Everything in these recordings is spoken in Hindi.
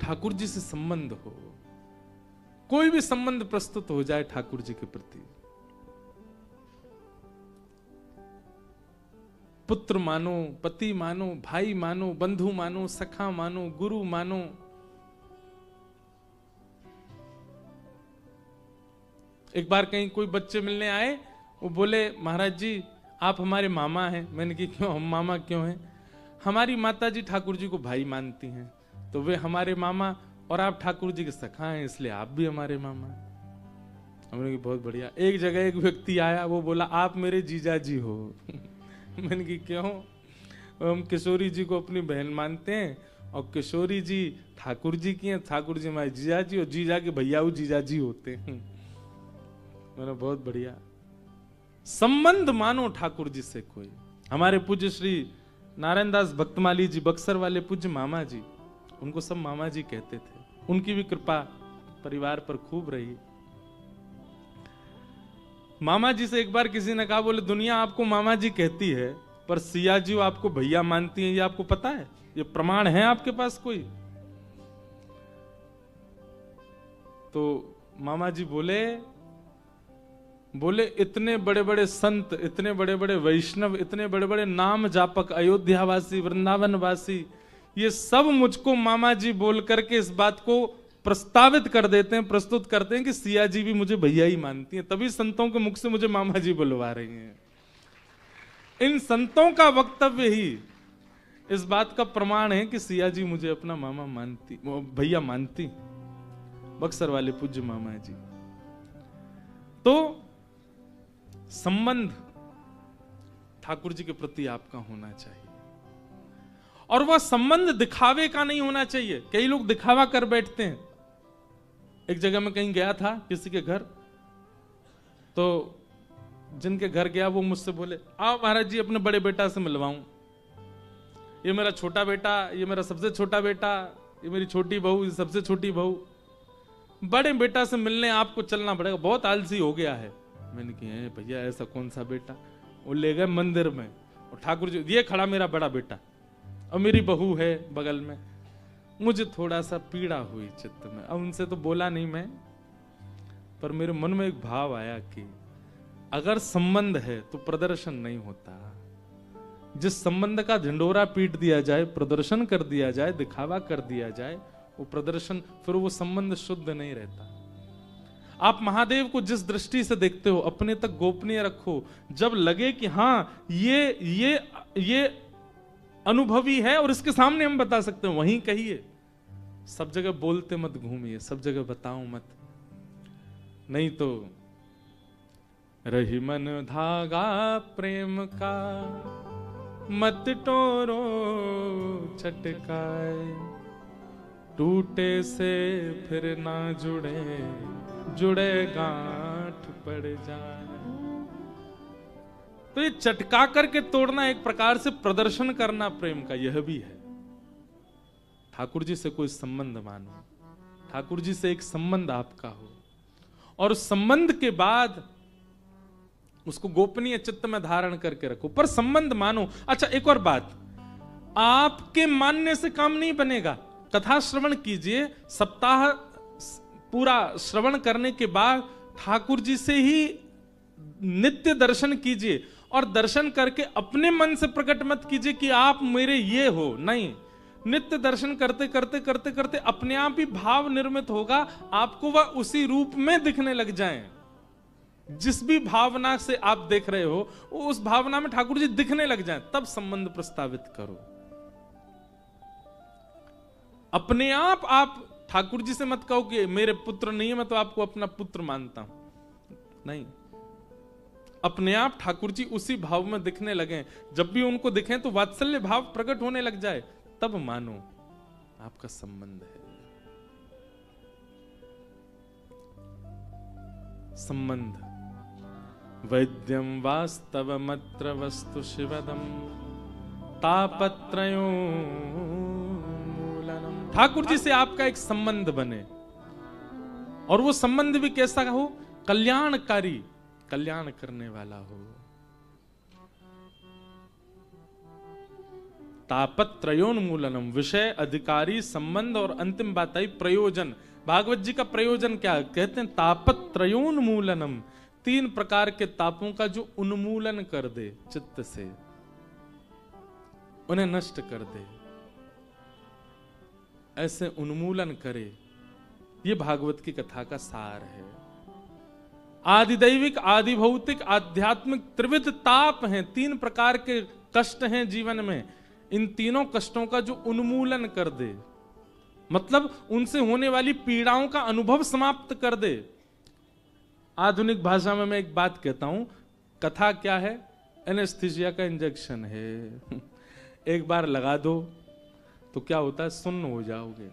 ठाकुर जी से संबंध हो, कोई भी संबंध प्रस्तुत हो जाए ठाकुर जी के प्रति, पुत्र मानो, पति मानो, भाई मानो, बंधु मानो, सखा मानो, गुरु मानो, एक बार कहीं कोई बच्चे मिलने आए, वो बोले महाराज जी आप हमारे मामा हैं। मैंने कहा क्यों, हम मामा क्यों हैं? हमारी माता जी ठाकुर जी को भाई मानती हैं, तो वे हमारे मामा, और आप ठाकुर जी के सखा हैं, इसलिए आप भी हमारे मामा। हमने कहा बहुत बढ़िया। एक जगह एक व्यक्ति आया, वो बोला आप मेरे जीजा जी हो। मैंने कहा क्यों? हम किशोरी जी को अपनी बहन मानते हैं, और किशोरी जी ठाकुर जी की हैं, ठाकुर जी हमारे जीजा जी, और जीजा के भैया वो जीजा जी होते हैं। मैंने बहुत बढ़िया। संबंध मानो ठाकुर जी से कोई। हमारे पूज्य श्री नारायण दास भक्तमाली जी, बक्सर वाले पूज्य मामा जी, उनको सब मामा जी कहते थे। उनकी भी कृपा परिवार पर खूब रही। मामा जी से एक बार किसी ने कहा, बोले दुनिया आपको मामा जी कहती है, पर सिया जी आपको भैया मानती हैं, ये आपको पता है? ये प्रमाण है आपके पास कोई? तो मामा जी बोले इतने बड़े बड़े संत, इतने बड़े बड़े वैष्णव, इतने बड़े बड़े नाम जापक, अयोध्यावासी, वृंदावनवासी, ये सब मुझको मामा जी बोल करके इस बात को प्रस्तावित कर देते हैं, प्रस्तुत करते हैं कि सिया जी भी मुझे भैया ही मानती हैं, तभी संतों के मुख से मुझे मामा जी बुलवा रही हैं। इन संतों का वक्तव्य ही इस बात का प्रमाण है कि सिया जी मुझे अपना मामा मानती, भैया मानती, बक्सर वाले पूज्य मामा जी। तो संबंध ठाकुर जी के प्रति आपका होना चाहिए, और वह संबंध दिखावे का नहीं होना चाहिए। कई लोग दिखावा कर बैठते हैं। एक जगह मैं कहीं गया था किसी के घर, तो जिनके घर गया वो मुझसे बोले, आओ महाराज जी अपने बड़े बेटा से मिलवाऊं, ये मेरा छोटा बेटा, ये मेरा सबसे छोटा बेटा, ये मेरी छोटी बहू, ये सबसे छोटी बहू, बड़े बेटा से मिलने आपको चलना पड़ेगा, बहुत आलसी हो गया है। मैंने कहा भैया ऐसा कौन सा बेटा? वो ले गए मंदिर में, और ठाकुर जी, ये खड़ा मेरा बड़ा बेटा और मेरी बहू है बगल में। मुझे थोड़ा सा पीड़ा हुई चित्त में। अब उनसे तो बोला नहीं मैं, पर मेरे मन में एक भाव आया कि अगर संबंध है तो प्रदर्शन नहीं होता। जिस संबंध का झंडोरा पीट दिया जाए, प्रदर्शन कर दिया जाए, दिखावा कर दिया जाए, वो प्रदर्शन, फिर वो संबंध शुद्ध नहीं रहता। आप महादेव को जिस दृष्टि से देखते हो अपने तक गोपनीय रखो। जब लगे कि हाँ ये अनुभवी है और इसके सामने हम बता सकते हैं, वहीं कहिए। सब जगह बोलते मत घूमिए, सब जगह बताओ मत, नहीं तो रही मन धागा प्रेम का, मत टोरो चटकाए, टूटे से फिर ना जुड़े गांठ पड़ जाए। तो ये चटका करके तोड़ना एक प्रकार से प्रदर्शन करना प्रेम का, यह भी है। ठाकुर जी से कोई संबंध मानो, ठाकुर जी से एक संबंध आपका हो, और उस संबंध के बाद उसको गोपनीय चित्त में धारण करके रखो, पर संबंध मानो। अच्छा एक और बात, आपके मानने से काम नहीं बनेगा। कथा श्रवण कीजिए, सप्ताह पूरा श्रवण करने के बाद ठाकुर जी से ही नित्य दर्शन कीजिए, और दर्शन करके अपने मन से प्रकट मत कीजिए कि आप मेरे ये हो, नहीं। नित्य दर्शन करते करते करते करते अपने आप ही भाव निर्मित होगा, आपको वह उसी रूप में दिखने लग जाएं। जिस भी भावना से आप देख रहे हो, उस भावना में ठाकुर जी दिखने लग जाएं, तब संबंध प्रस्तावित करो। अपने आप ठाकुर जी से मत कहो कि मेरे पुत्र नहीं है, मैं तो आपको अपना पुत्र मानता हूं, नहीं। अपने आप ठाकुर जी उसी भाव में दिखने लगे। जब भी उनको दिखें तो वात्सल्य भाव प्रकट होने लग जाए, तब मानो आपका संबंध है। संबंध वैद्यम वास्तवमत्र वस्तु शिवदम तापत्रयो मूलनम। ठाकुर जी से आपका एक संबंध बने, और वो संबंध भी कैसा हो? कल्याणकारी, कल्याण करने वाला हो। तापत्रयोन्मूलनम, विषय, अधिकारी, संबंध और अंतिम बात आई प्रयोजन। भागवत जी का प्रयोजन क्या है? कहते हैं तापत्रयोन्मूलनम, 3 प्रकार के तापों का जो उन्मूलन कर दे चित्त से, उन्हें नष्ट कर दे, ऐसे उन्मूलन करे। ये भागवत की कथा का सार है। आदिदैविक, आदि भौतिक, आध्यात्मिक त्रिविध ताप हैं, 3 प्रकार के कष्ट हैं जीवन में। इन तीनों कष्टों का जो उन्मूलन कर दे, मतलब उनसे होने वाली पीड़ाओं का अनुभव समाप्त कर दे। आधुनिक भाषा में मैं एक बात कहता हूं, कथा क्या है? एनेस्थीसिया का इंजेक्शन है। एक बार लगा दो तो क्या होता है? सुन्न हो जाओगे।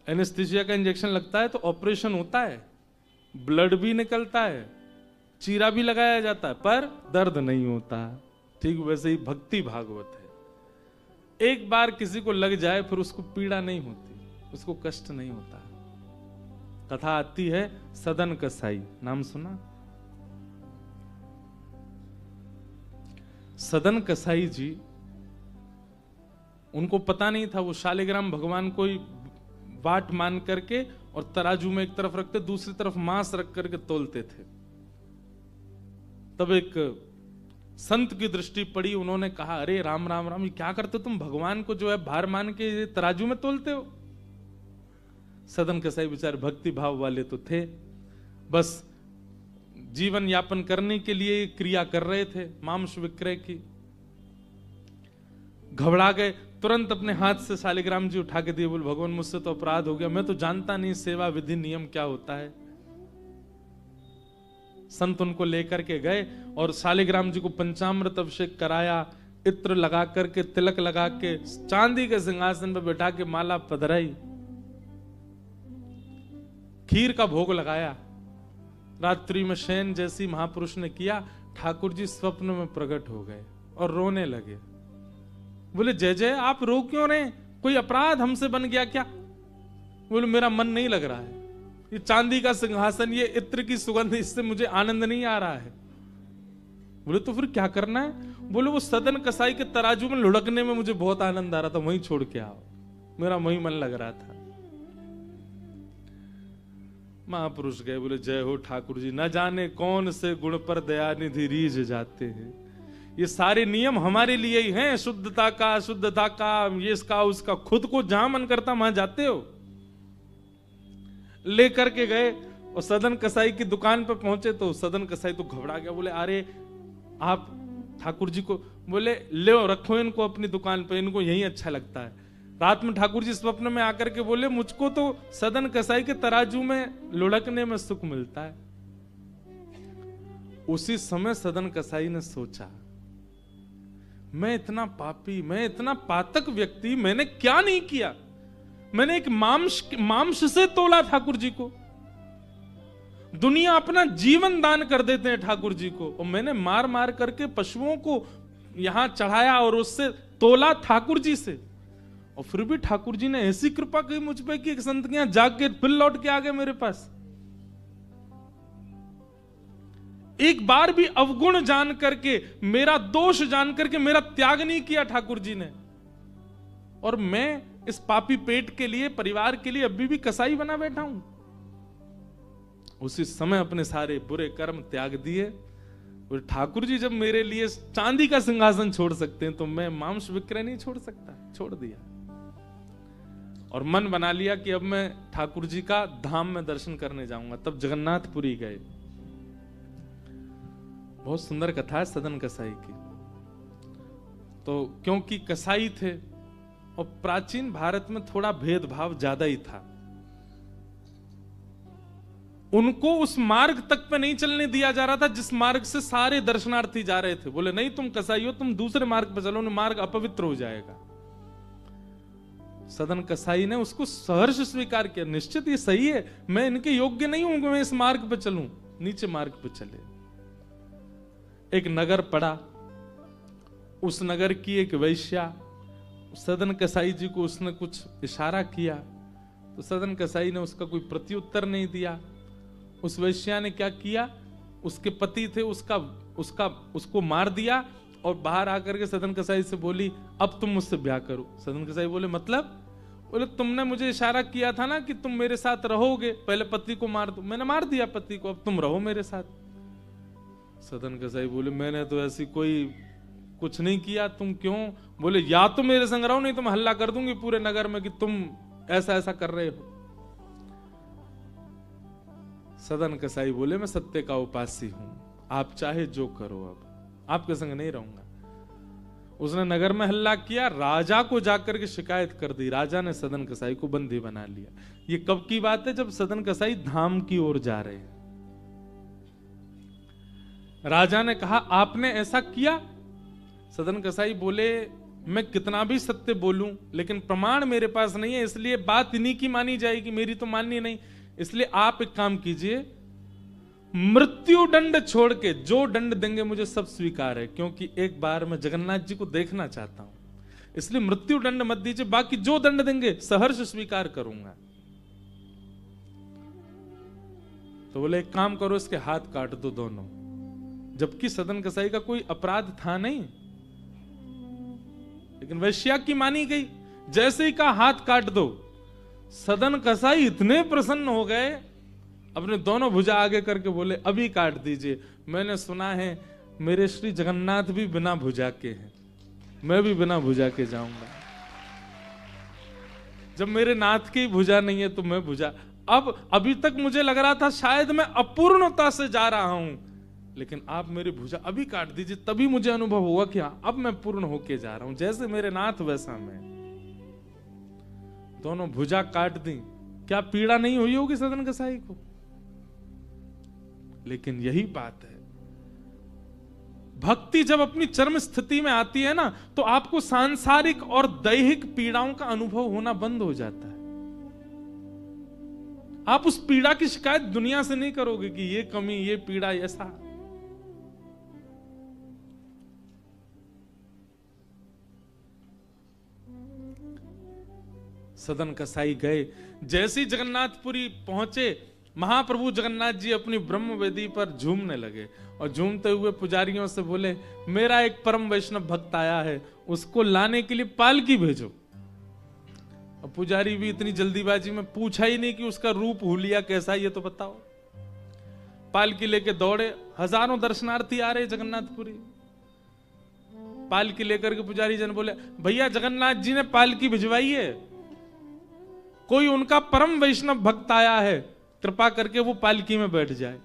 एनेस्थीसिया का इंजेक्शन लगता है तो ऑपरेशन होता है, ब्लड भी निकलता है, चीरा भी लगाया जाता है, पर दर्द नहीं होता। ठीक वैसे ही भक्ति भागवत है। एक बार किसी को लग जाए फिर उसको पीड़ा नहीं होती, उसको कष्ट नहीं होता। कथा आती है सदन कसाई, नाम सुना? सदन कसाई जी, उनको पता नहीं था, वो शालिग्राम भगवान को ही बाट मान करके और तराजू में एक तरफ रखते, दूसरी तरफ मांस रख करके तोलते थे। तब एक संत की दृष्टि पड़ी, उन्होंने कहा, अरे राम राम राम, ये क्या करते हो तुम? भगवान को जो है भार मान के तराजू में तोलते हो। सदन कसाई बेचारे भक्ति भाव वाले तो थे, बस जीवन यापन करने के लिए क्रिया कर रहे थे, मांस विक्रय की। घबरा गए, तुरंत अपने हाथ से शालिग्राम जी उठा के दिए, बोले भगवान मुझसे तो अपराध हो गया, मैं तो जानता नहीं सेवा विधि नियम क्या होता है। संत उनको लेकर के गए और शालिग्राम जी को पंचामृत अभिषेक कराया, इत्र लगा करके, तिलक लगा के, चांदी के सिंहासन पर बैठा के माला पधराई, खीर का भोग लगाया। रात्रि में शयन जैसी महापुरुष ने किया, ठाकुर जी स्वप्न में प्रकट हो गए और रोने लगे। बोले जय जय, आप रो क्यों रहे? कोई अपराध हमसे बन गया क्या? बोले मेरा मन नहीं लग रहा है, ये चांदी का सिंहासन, ये इत्र की सुगंध, इससे मुझे आनंद नहीं आ रहा है। बोले तो फिर क्या करना है? बोले वो सदन कसाई के तराजू में लुढ़कने में मुझे बहुत आनंद आ रहा था, वहीं छोड़ के आओ, मेरा वहीं मन लग रहा था। महापुरुष गए, बोले जय हो ठाकुर जी, न जाने कौन से गुण पर दयानिधि रीझ जाते हैं। ये सारे नियम हमारे लिए ही हैं, शुद्धता का, अशुद्धता का, ये इसका उसका, खुद को जहां मन करता वहां जाते हो। लेकर के गए और सदन कसाई की दुकान पर पहुंचे तो सदन कसाई तो घबरा गया। बोले अरे आप ठाकुर जी को, बोले ले रखो इनको अपनी दुकान पे, इनको यही अच्छा लगता है। रात में ठाकुर जी स्वप्न में आकर के बोले मुझको तो सदन कसाई के तराजू में लुढ़कने में सुख मिलता है। उसी समय सदन कसाई ने सोचा, मैं इतना पापी, मैं इतना पातक व्यक्ति, मैंने क्या नहीं किया? मैंने एक मांस से तोला ठाकुर जी को। दुनिया अपना जीवन दान कर देते हैं ठाकुर जी को, और मैंने मार मार करके पशुओं को यहां चढ़ाया और उससे तोला ठाकुर जी से। और फिर भी ठाकुर जी ने ऐसी कृपा की मुझ पे कि एक संत के यहां जाग के फिर लौट के आ गए मेरे पास। एक बार भी अवगुण जान करके, मेरा दोष जान करके मेरा त्याग नहीं किया ठाकुर जी ने। और मैं इस पापी पेट के लिए, परिवार के लिए अभी भी कसाई बना बैठा हूं। उसी समय अपने सारे बुरे कर्म त्याग दिए। और ठाकुर जी जब मेरे लिए चांदी का सिंहासन छोड़ सकते हैं तो मैं मांस विक्रय नहीं छोड़ सकता। छोड़ दिया और मन बना लिया कि अब मैं ठाकुर जी का धाम में दर्शन करने जाऊंगा। तब जगन्नाथपुरी गए। बहुत सुंदर कथा है सदन कसाई की। तो क्योंकि कसाई थे और प्राचीन भारत में थोड़ा भेदभाव ज्यादा ही था, उनको उस मार्ग तक पे नहीं चलने दिया जा रहा था जिस मार्ग से सारे दर्शनार्थी जा रहे थे। बोले नहीं तुम कसाई हो, तुम दूसरे मार्ग पे चलो, मार्ग अपवित्र हो जाएगा। सदन कसाई ने उसको सहर्ष स्वीकार किया। निश्चित ये सही है, मैं इनके योग्य नहीं हूं कि मैं इस मार्ग पे चलूं। नीचे मार्ग पे चले। एक नगर पड़ा, उस नगर की एक वैश्या, सदन कसाई जी को उसने कुछ इशारा किया तो सदन कसाई ने उसका कोई प्रत्युत्तर नहीं दिया। उस वैश्या ने क्या किया, उसके पति थे उसको मार दिया और बाहर आकर के सदन कसाई से बोली, अब तुम मुझसे ब्याह करो। सदन कसाई बोले, मतलब? बोले, तुमने मुझे इशारा किया था ना कि तुम मेरे साथ रहोगे, पहले पति को मार दो। मैंने मार दिया पति को, अब तुम रहो मेरे साथ। सदन कसाई बोले, मैंने तो ऐसी कोई कुछ नहीं किया, तुम क्यों? बोले, या तो मेरे संग रहो, नहीं तो मैं हल्ला कर दूंगी पूरे नगर में कि तुम ऐसा ऐसा कर रहे हो। सदन कसाई बोले, मैं सत्य का उपासी हूं, आप चाहे जो करो, अब आपके संग नहीं रहूंगा। उसने नगर में हल्ला किया, राजा को जाकर के शिकायत कर दी। राजा ने सदन कसाई को बंदी बना लिया। ये कब की बात है? जब सदन कसाई धाम की ओर जा रहे हैं। राजा ने कहा, आपने ऐसा किया? सदन कसाई बोले, मैं कितना भी सत्य बोलूं लेकिन प्रमाण मेरे पास नहीं है, इसलिए बात इन्हीं की मानी जाएगी, मेरी तो माननी नहीं। इसलिए आप एक काम कीजिए, मृत्यु दंड छोड़ के जो दंड देंगे मुझे सब स्वीकार है, क्योंकि एक बार मैं जगन्नाथ जी को देखना चाहता हूं, इसलिए मृत्यु दंड मत दीजिए, बाकी जो दंड देंगे सहर्ष स्वीकार करूंगा। तो बोले, एक काम करो, इसके हाथ काट दो दोनों। जबकि सदन कसाई का कोई अपराध था नहीं, लेकिन वैश्या की मानी गई। जैसे ही कहा हाथ काट दो, सदन कसाई इतने प्रसन्न हो गए, अपने दोनों भुजा आगे करके बोले, अभी काट दीजिए। मैंने सुना है मेरे श्री जगन्नाथ भी बिना भुजा के हैं, मैं भी बिना भुजा के जाऊंगा। जब मेरे नाथ की भुजा नहीं है तो मैं भुजा। अब अभी तक मुझे लग रहा था शायद मैं अपूर्णता से जा रहा हूं, लेकिन आप मेरी भुजा अभी काट दीजिए, तभी मुझे अनुभव होगा कि हाँ, अब मैं पूर्ण होके जा रहा हूं, जैसे मेरे नाथ वैसा मैं। दोनों भुजा काट दी। क्या पीड़ा नहीं हुई होगी सदन कसाई को? लेकिन यही बात है, भक्ति जब अपनी चरम स्थिति में आती है ना, तो आपको सांसारिक और दैहिक पीड़ाओं का अनुभव होना बंद हो जाता है। आप उस पीड़ा की शिकायत दुनिया से नहीं करोगे कि ये कमी, ये पीड़ा, ऐसा। सदन कसाई गए। जैसे ही जगन्नाथपुरी पहुंचे, महाप्रभु जगन्नाथ जी अपनी ब्रह्म वेदी पर झूमने लगे और झूमते हुए पुजारियों से बोले, मेरा एक परम वैष्णव भक्त आया है, उसको लाने के लिए पालकी भेजो। और पुजारी भी इतनी जल्दीबाजी में पूछा ही नहीं कि उसका रूप हुलिया कैसा, ये तो बताओ। पालकी लेके दौड़े, हजारों दर्शनार्थी आ रहे जगन्नाथपुरी। पालकी लेकर के पुजारी जन बोले, भैया जगन्नाथ जी ने पालकी भिजवाई है, कोई उनका परम वैष्णव भक्त आया है, कृपा करके वो पालकी में बैठ जाए।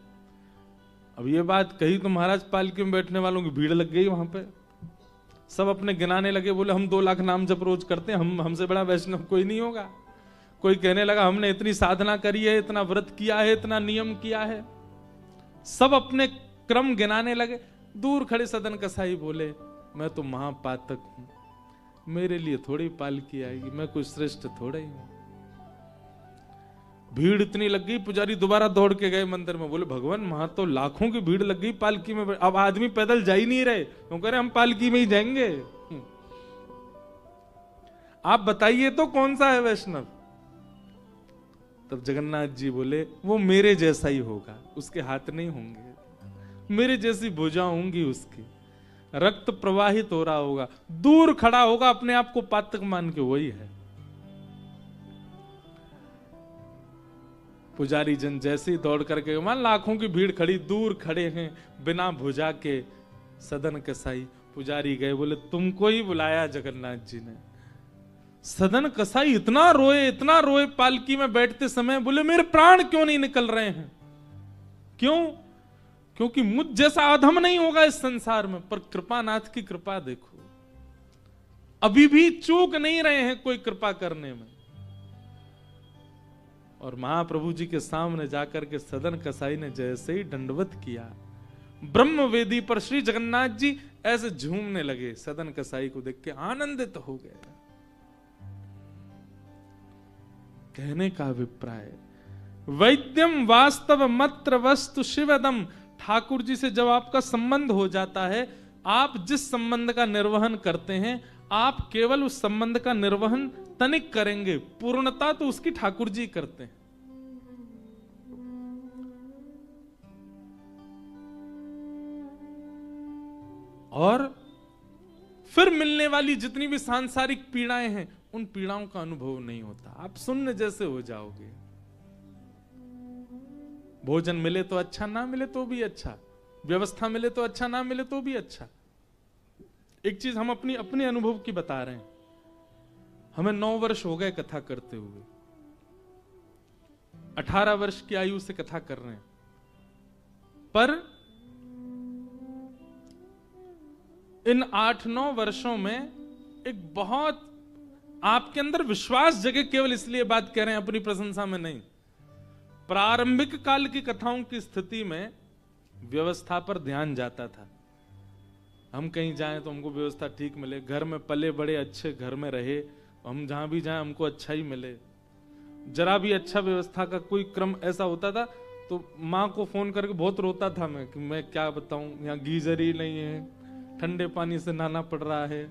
अब ये बात कही तो महाराज पालकी में बैठने वालों की भीड़ लग गई वहां पे। सब अपने गिनाने लगे, बोले हम 2 लाख नाम जप रोज करते हैं, हमसे बड़ा वैष्णव कोई नहीं होगा। कोई कहने लगा, हमने इतनी साधना करी है, इतना व्रत किया है, इतना नियम किया है। सब अपने क्रम गिनाने लगे। दूर खड़े सदन कसाई बोले, मैं तो महापातक हूं, मेरे लिए थोड़ी पालकी आएगी, मैं कोई श्रेष्ठ थोड़ा ही हूं। भीड़ इतनी लग गई, पुजारी दोबारा दौड़ के गए मंदिर में, बोले भगवान वहां तो लाखों की भीड़ लग गई पालकी में, अब आदमी पैदल जा ही नहीं रहे, तो कह रहे हम पालकी में ही जाएंगे। आप बताइए तो कौन सा है वैष्णव? तब जगन्नाथ जी बोले, वो मेरे जैसा ही होगा, उसके हाथ नहीं होंगे, मेरे जैसी भुजा होंगी उसकी, रक्त प्रवाहित हो रहा होगा, दूर खड़ा होगा, अपने आप को पातक मान के, वही है। पुजारी जन जैसे ही दौड़ करके, मान लाखों की भीड़ खड़ी, दूर खड़े हैं बिना भुजा के सदन कसाई। पुजारी गए, बोले तुमको ही बुलाया जगन्नाथ जी ने। सदन कसाई इतना रोए पालकी में बैठते समय, बोले मेरे प्राण क्यों नहीं निकल रहे हैं? क्यों? क्योंकि मुझ जैसा अधम नहीं होगा इस संसार में। पर कृपानाथ की कृपा देखो, अभी भी चूक नहीं रहे हैं कोई कृपा करने में। और महाप्रभु जी के सामने जाकर के सदन कसाई ने जैसे ही दंडवत किया, ब्रह्म वेदी पर श्री जगन्नाथ जी ऐसे झूमने लगे। सदन कसाई को देख के आनंदित हो गए। कहने का अभिप्राय, वैद्यम वास्तव मत्र वस्तु शिवदम। ठाकुर जी से जब आपका संबंध हो जाता है, आप जिस संबंध का निर्वहन करते हैं, आप केवल उस संबंध का निर्वहन तनिक करेंगे, पूर्णता तो उसकी ठाकुर जी करते हैं। और फिर मिलने वाली जितनी भी सांसारिक पीड़ाएं हैं, उन पीड़ाओं का अनुभव नहीं होता। आप शून्य जैसे हो जाओगे। भोजन मिले तो अच्छा, ना मिले तो भी अच्छा, व्यवस्था मिले तो अच्छा, ना मिले तो भी अच्छा। एक चीज हम अपने अनुभव की बता रहे हैं। हमें 9 वर्ष हो गए कथा करते हुए, 18 वर्ष की आयु से कथा कर रहे हैं, पर इन 8-9 वर्षों में एक बहुत आपके अंदर विश्वास जगे। केवल इसलिए बात कह रहे हैं, अपनी प्रशंसा में नहीं। प्रारंभिक काल की कथाओं की स्थिति में व्यवस्था पर ध्यान जाता था। हम कहीं जाएं तो हमको व्यवस्था ठीक मिले, घर में पले बड़े अच्छे घर में रहे, हम जहां भी जाएं हमको अच्छा ही मिले। जरा भी अच्छा व्यवस्था का कोई क्रम ऐसा होता था तो माँ को फोन करके बहुत रोता था मैं, कि मैं क्या बताऊं, यहाँ गीजर ही नहीं है, ठंडे पानी से नहाना पड़ रहा है।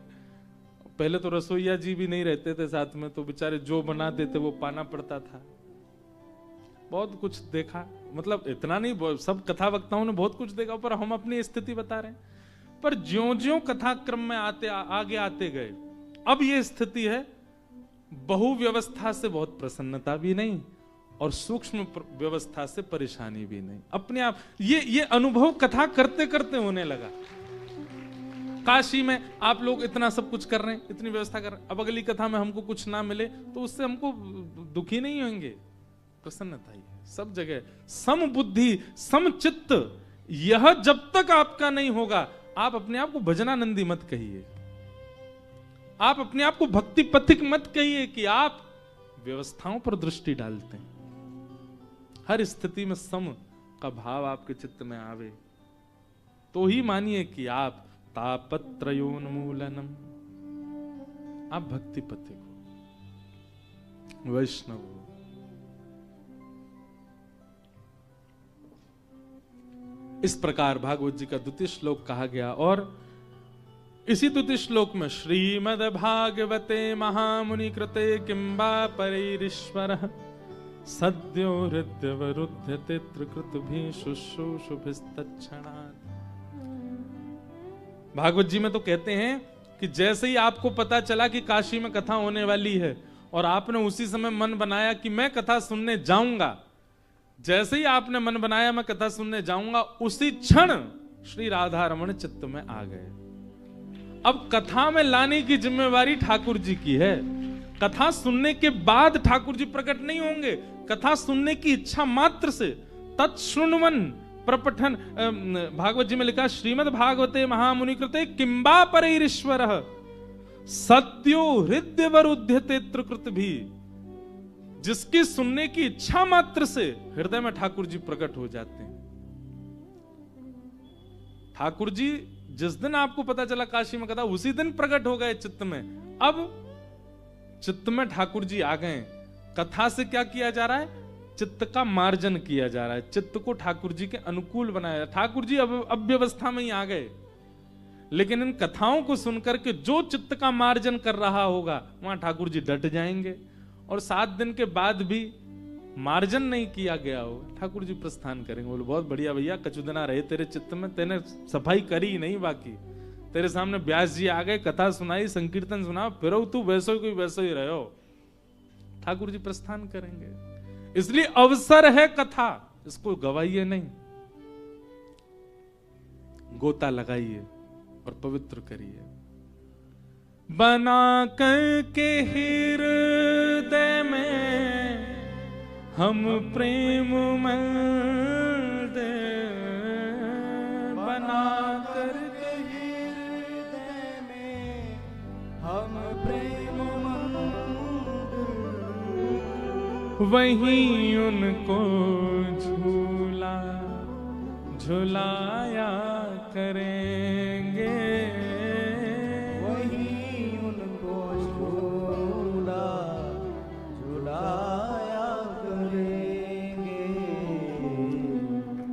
पहले तो रसोईया जी भी नहीं रहते थे साथ में, तो बेचारे जो बना देते वो पाना पड़ता था। बहुत कुछ देखा, मतलब इतना नहीं, सब कथा वक्ताओं ने बहुत कुछ देखा, पर हम अपनी स्थिति बता रहे हैं। पर ज्यों-ज्यों कथा क्रम में आगे आते गए, अब ये स्थिति है, बहु व्यवस्था से बहुत प्रसन्नता भी नहीं और सूक्ष्म व्यवस्था से परेशानी भी नहीं। अपने आप ये अनुभव कथा करते करते होने लगा। काशी में आप लोग इतना सब कुछ कर रहे हैं, इतनी व्यवस्था कर रहे हैं, अब अगली कथा में हमको कुछ ना मिले तो उससे हमको दुखी नहीं होंगे, प्रसन्नता ही है। सब जगह सम बुद्धि सम चित्त, यह जब तक आपका नहीं होगा, आप अपने आप को भजनानंदी मत कहिए, आप अपने आप को भक्ति पथिक मत कहिए कि आप व्यवस्थाओं पर दृष्टि डालते हैं। हर स्थिति में सम का भाव आपके चित्त में आवे तो ही मानिए कि आप तापत्रयोन्मूलनम, आप भक्ति पथिक हो, वैष्णव हो। इस प्रकार भागवत जी का द्वितीय श्लोक कहा गया। और इसी द्वितीय श्लोक में श्रीमद् भागवते महामुनि कृते किंबा परैरीश्वरः सद्यो हृद्यवरुध्यते त्रिकृतुभिः शुश्रूषुभिस्तत्क्षणात्। भागवत जी में तो कहते हैं कि जैसे ही आपको पता चला कि काशी में कथा होने वाली है और आपने उसी समय मन बनाया कि मैं कथा सुनने जाऊंगा, जैसे ही आपने मन बनाया मैं कथा सुनने जाऊंगा, उसी क्षण श्री राधा रमण चित्त में आ गए। अब कथा में लाने की जिम्मेवारी ठाकुर जी की है। कथा सुनने के बाद ठाकुर जी प्रकट नहीं होंगे, कथा सुनने की इच्छा मात्र से तत्शृण्वन प्रपठन, भागवत जी में लिखा श्रीमद् भागवते महामुनि कृते किंबा परैरीश्वरः सद्यो हृदयवरुध्यते त्रिकृतुभिः, जिसकी सुनने की इच्छा मात्र से हृदय में ठाकुर जी प्रकट हो जाते हैं। ठाकुर जी जिस दिन आपको पता चला काशी में कथा, उसी दिन प्रकट हो गए चित्त में। अब चित्त में ठाकुर जी आ गए। कथा से क्या किया जा रहा है? चित्त का मार्जन किया जा रहा है, चित्त को ठाकुर जी के अनुकूल बनाया। ठाकुर जी अब अव्यवस्था में ही आ गए, लेकिन इन कथाओं को सुनकर के जो चित्त का मार्जन कर रहा होगा वहां ठाकुर जी डट जाएंगे। और 7 दिन के बाद भी मार्जन नहीं किया गया हो, ठाकुर जी प्रस्थान करेंगे। बोले बहुत बढ़िया भैया, कचुदना रहे तेरे चित्त में, तेने सफाई करी नहीं, बाकी तेरे सामने व्यास जी आ गए, कथा सुनाई, संकीर्तन सुना, फिर तू वैसो ही कोई वैसो ही रहो। ठाकुर जी प्रस्थान करेंगे। इसलिए अवसर है कथा, इसको गवाइए नहीं, गोता लगाइए और पवित्र करिए। बना करके हृदय में हम प्रेम मंदिर, बना करके हृदय में हम प्रेम मंदिर, वहीं उनको झूला झुलाया करेंगे,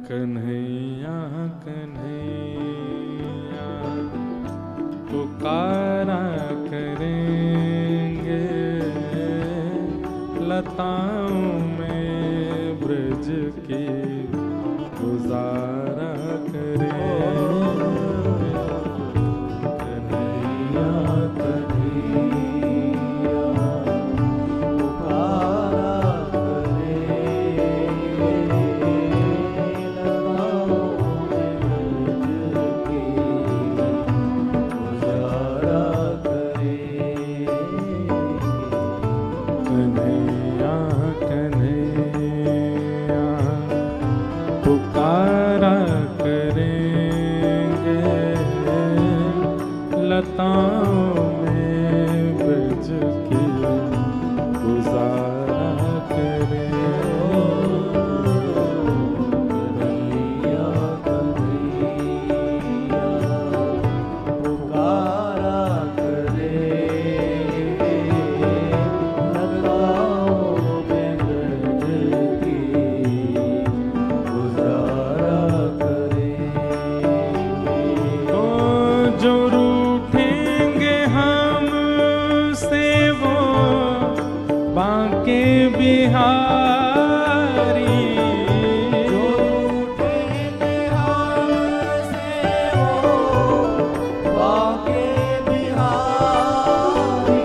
कन्हैया कन्हैया पुकारा करेंगे, लताओं में ब्रज की गुजारा करेंगे, कन्हैया कन्हैया कन्हैया पुकारा करेंगे लताओं में ब्रज की गुजारा करेंगे। कन्हैया कन्हैया पुकारा करेंगे लताओं में ब्रज की गुजारा करेंगे। तो जो रूठेंगे हमसे वो बांके बिहारी, जो रूठेंगे हमसे वो बांके बिहारी,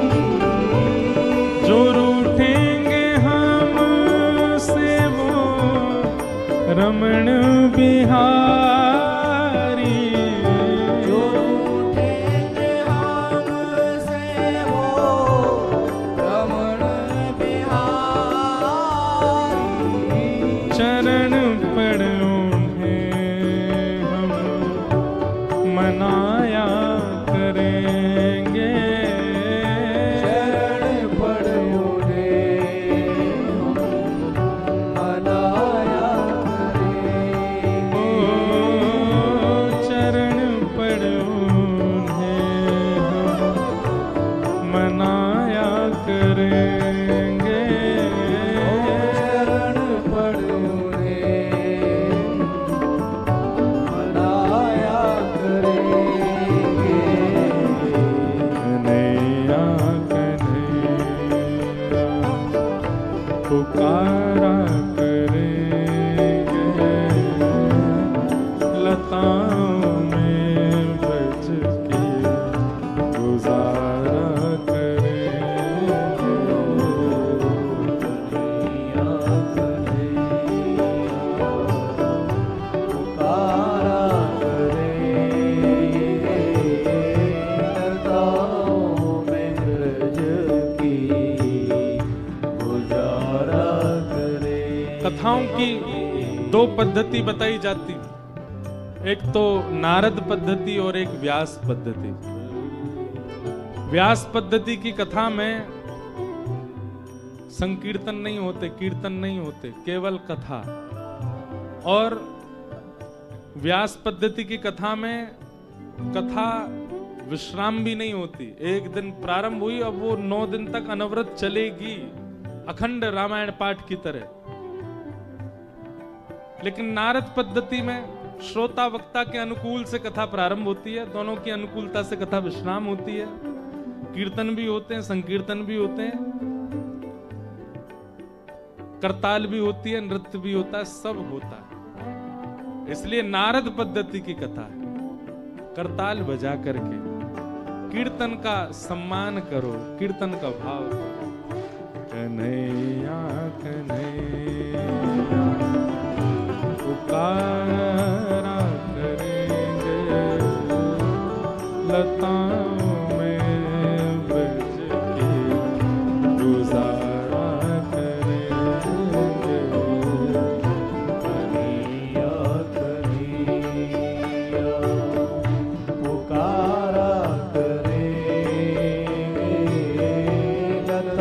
जो रूठेंगे हमसे वो रमण बिहारी, जो रूठेंगे हमसे वो रमण बिहारी। चरण पड़ उन्हें हम मनाया करेंगे। शरण पड़ उन्हें हम मनाया ओ करेंगे। चरण पड़ उन्हें हम मनाया करेंगे। शरण पड़ उन्हें मनाया करेंगे। कन्हैया कन्हैया पुकारा करेंगे लताओं में बच के गुजारा करेंगे। कन्हैया कन्हैया पुकारा करेंगे लताओं में ब्रज की गुजारा करेंगे। कथाओं की दो पद्धति बताई जाती, एक तो नारद पद्धति और एक व्यास पद्धति। व्यास पद्धति की कथा में संकीर्तन नहीं होते, कीर्तन नहीं होते, केवल कथा। और व्यास पद्धति की कथा में कथा विश्राम भी नहीं होती। एक दिन प्रारंभ हुई, अब वो 9 दिन तक अनवरत चलेगी, अखंड रामायण पाठ की तरह। लेकिन नारद पद्धति में श्रोता वक्ता के अनुकूल से कथा प्रारंभ होती है, दोनों की अनुकूलता से कथा विश्राम होती है। कीर्तन भी होते हैं, संकीर्तन भी होते हैं, करताल भी होती है, नृत्य भी होता है, सब होता है। इसलिए नारद पद्धति की कथा है, करताल बजा करके कीर्तन का सम्मान करो, कीर्तन का भाव करो। कन्हैया कन्हैया पुकारा करेंगे लताओं में ब्रज के गुजारा करेंगे। कन्हैया कन्हैया पुकारा करेंगे लताओं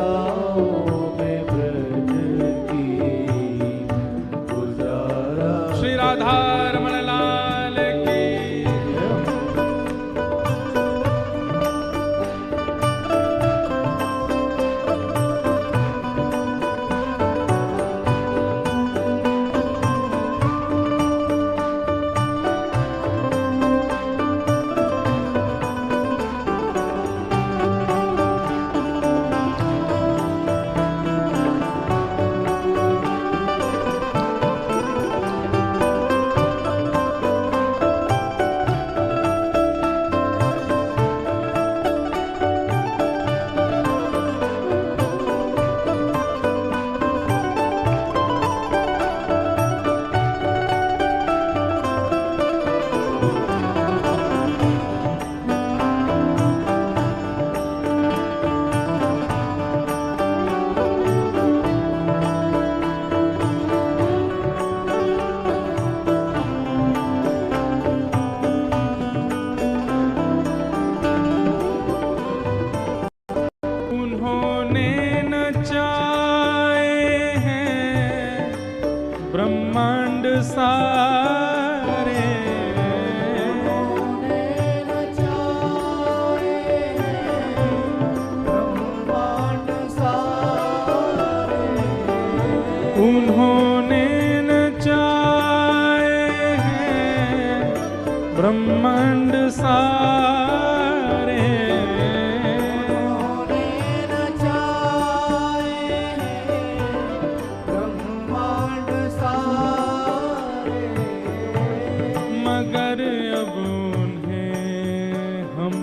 सारे उन्होंने नचाए हैं ब्रह्मांड सारे। उन्होंने नचाए हैं ब्रह्मांड सारे। मगर अब उन्हें हम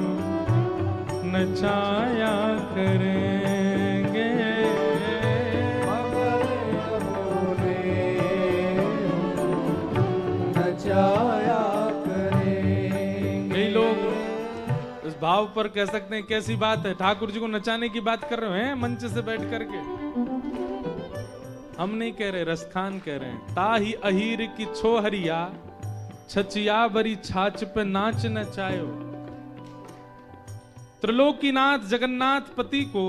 नचाया करेंगे। नचाया करेंगे। कई लोग इस भाव पर कह सकते हैं कैसी बात है, ठाकुर जी को नचाने की बात कर रहे हैं मंच से बैठ करके। हम नहीं कह रहे, रसखान कह रहे हैं। ताही अहीर की छोहरिया छचिया बरी छाछ पे नाच नचायो। त्रिलोकीनाथ जगन्नाथ पति को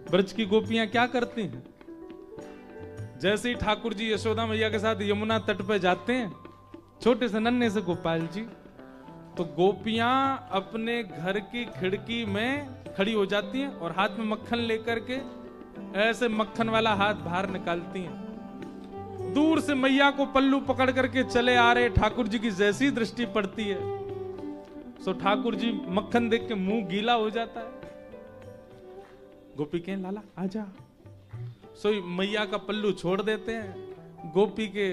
ब्रज की गोपियां क्या करती हैं? जैसे ही ठाकुर जी यशोदा मैया के साथ यमुना तट पे जाते हैं, छोटे से नन्हे से गोपाल जी, तो गोपियां अपने घर की खिड़की में खड़ी हो जाती हैं और हाथ में मक्खन लेकर के ऐसे मक्खन वाला हाथ बाहर निकालती हैं। दूर से मैया को पल्लू पकड़ करके चले आ रहे ठाकुर जी की जैसी दृष्टि पड़ती है, सो ठाकुर जी मक्खन देख के मुंह गीला हो जाता है। गोपी कहें लाला आजा, सो मैया का पल्लू छोड़ देते हैं, गोपी के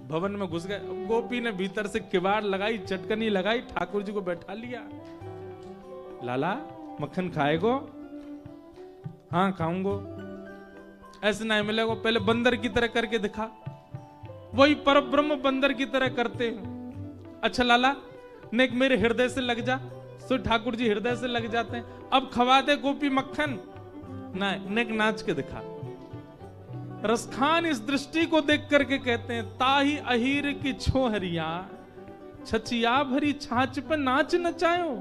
भवन में घुस गए। गोपी ने भीतर से किवाड़ लगाई, चटकनी लगाई, ठाकुर जी को बैठा लिया। लाला मक्खन खाएगो? हाँ खाऊंगो। ऐसे नहीं मिलेगा, पहले बंदर की तरह करके दिखा। वही परब्रह्म बंदर की तरह करते हैं। अच्छा लाला नेक मेरे हृदय से लग जा। सो ठाकुर जी हृदय से लग जाते हैं। अब खवा दे गोपी मक्खन, नहीं नेक नाच के दिखा। रसखान इस दृष्टि को देख करके कहते हैं ताही अहीर की छोहरिया छचिया भरी छाछ पर नाच नचायो।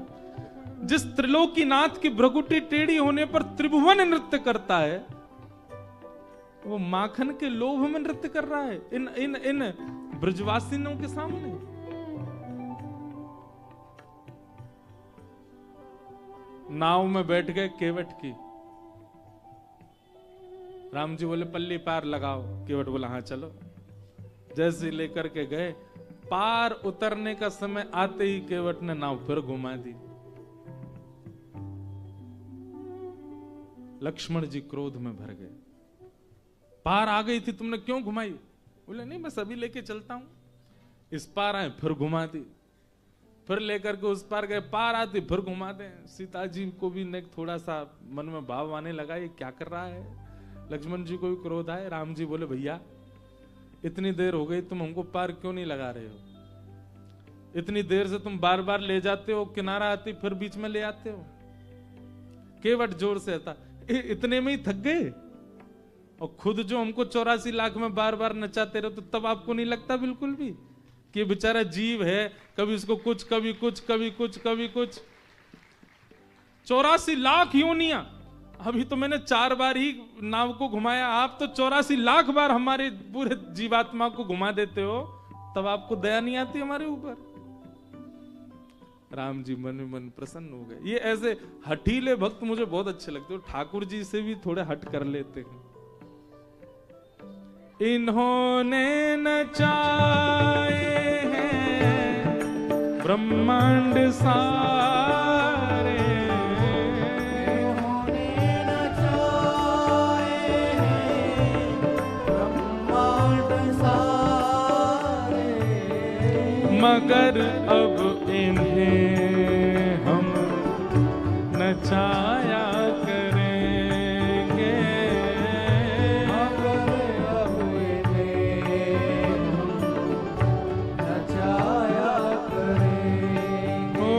जिस त्रिलोकीनाथ की भ्रगुटी टेढ़ी होने पर त्रिभुवन नृत्य करता है, वो माखन के लोभ में नृत्य कर रहा है इन इन इन ब्रजवासियों के सामने। नाव में बैठ गए केवट की। राम जी बोले पल्ली पार लगाओ, केवट बोला हाँ चलो। जैसे लेकर के गए, पार उतरने का समय आते ही केवट ने नाव फिर घुमा दी। लक्ष्मण जी क्रोध में भर गए, पार आ गई थी तुमने क्यों घुमाई? बोले नहीं मैं सभी लेके चलता हूं। इस पार आए फिर घुमा दी, फिर लेकर के उस पार गए, पार आती फिर घुमा दे। सीता जी को भी ने थोड़ा सा मन में भाव आने लगा, ये क्या कर रहा है। लक्ष्मण जी को भी क्रोध आए। राम जी बोले भैया इतनी देर हो गई, तुम हमको पार क्यों नहीं लगा रहे हो? इतनी देर से तुम बार बार ले जाते हो, किनारा आती फिर बीच में ले आते हो। केवट जोर से आता, इतने में ही थक गए? और खुद जो हमको 84 लाख में बार बार नचाते रहो, तो तब आपको नहीं लगता बिल्कुल भी कि बेचारा जीव है, कभी उसको कुछ कभी कुछ कभी कुछ कभी कुछ। 84 लाख योनियां, अभी तो मैंने 4 बार ही नाव को घुमाया, आप तो 84 लाख बार हमारे पूरे जीवात्मा को घुमा देते हो, तब आपको दया नहीं आती हमारे ऊपर? राम जी मन में मन प्रसन्न हो गए। ये ऐसे हठीले भक्त मुझे बहुत अच्छे लगते हो, ठाकुर जी से भी थोड़े हट कर लेते हैं। इन्होंने नचाए हैं ब्रह्मांड सारे। इन्होंने नचाए हैं ब्रह्मांड सारे। मगर अब इन्हें हम नचाया करेंगे। मगर अब इन्हें हम नचाया करेंगे। ओ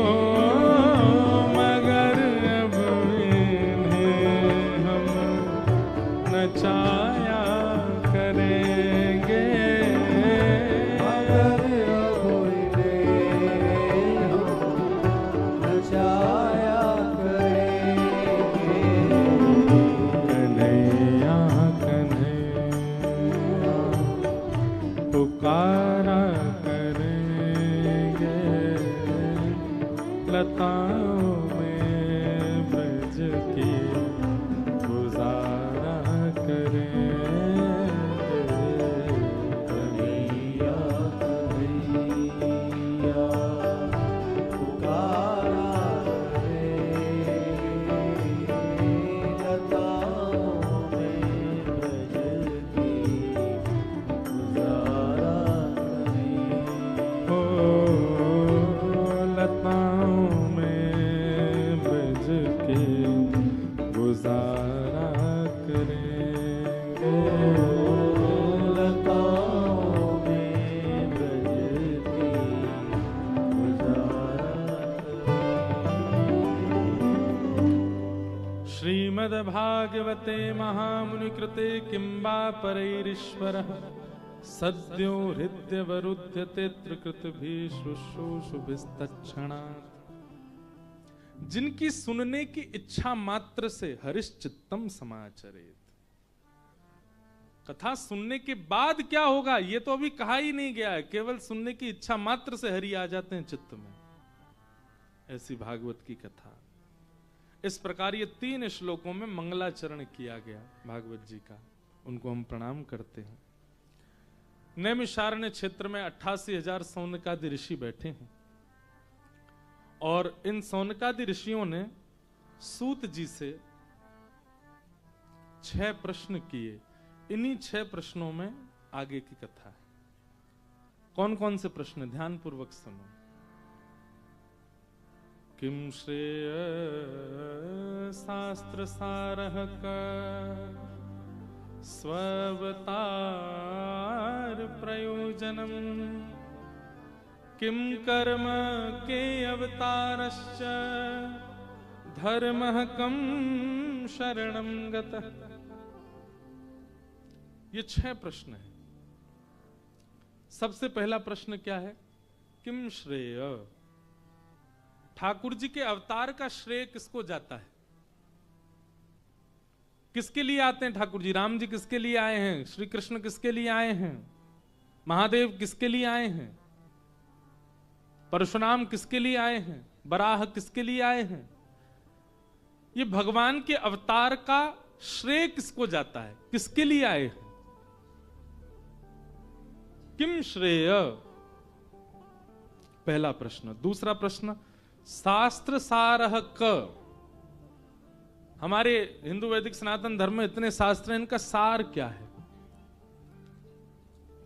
मगर अब इन्हें हम नचाया करेंगे। मगर अब इन्हें हम नचाया करेंगे। कन्हैया कन्हैया पुकार कन्हैया कन्हैया पुकारा लताओं में ब्रज की गुजारा करेंगे। लताओं में ब्रज की गुजारा श्रीमद्भागवते महामुनि कृते किंबा परैरीश्वरः सद्यो हृदयवरुध्यते त्रिकृतभि शुश्रूषुभिस्तत्क्षणात्। जिनकी सुनने की इच्छा मात्र से हरिश्चित्तम समाचरेत। कथा सुनने के बाद क्या होगा ये तो अभी कहा ही नहीं गया है, केवल सुनने की इच्छा मात्र से हरि आ जाते हैं चित्त में। ऐसी भागवत की कथा। इस प्रकार ये 3 श्लोकों में मंगलाचरण किया गया भागवत जी का, उनको हम प्रणाम करते हैं। नैमिषारण्य क्षेत्र में 88,000 सौनकादि ऋषि बैठे हैं और इन सौनकादि ऋषियों ने सूत जी से 6 प्रश्न किए। इन्हीं 6 प्रश्नों में आगे की कथा है। कौन कौन से प्रश्न, ध्यान पूर्वक सुनो। किम श्रेय शास्त्र सारः का स्ववतार प्रयोजनम किम कर्म के अवतारश्च धर्मः कम शरणं गतः। ये 6 प्रश्न हैं। सबसे पहला प्रश्न क्या है? किम श्रेय, ठाकुर जी के अवतार का श्रेय किसको जाता है? किसके लिए आते हैं ठाकुर जी? राम जी किसके लिए आए हैं? श्री कृष्ण किसके लिए आए हैं? महादेव किसके लिए आए हैं? परशुराम किसके लिए आए हैं? बराह किसके लिए आए हैं? ये भगवान के अवतार का श्रेय किसको जाता है? किसके लिए आए हैं? किम श्रेय, पहला प्रश्न। दूसरा प्रश्न, शास्त्र सारः क। हमारे हिंदू वैदिक सनातन धर्म में इतने शास्त्र हैं, इनका सार क्या है?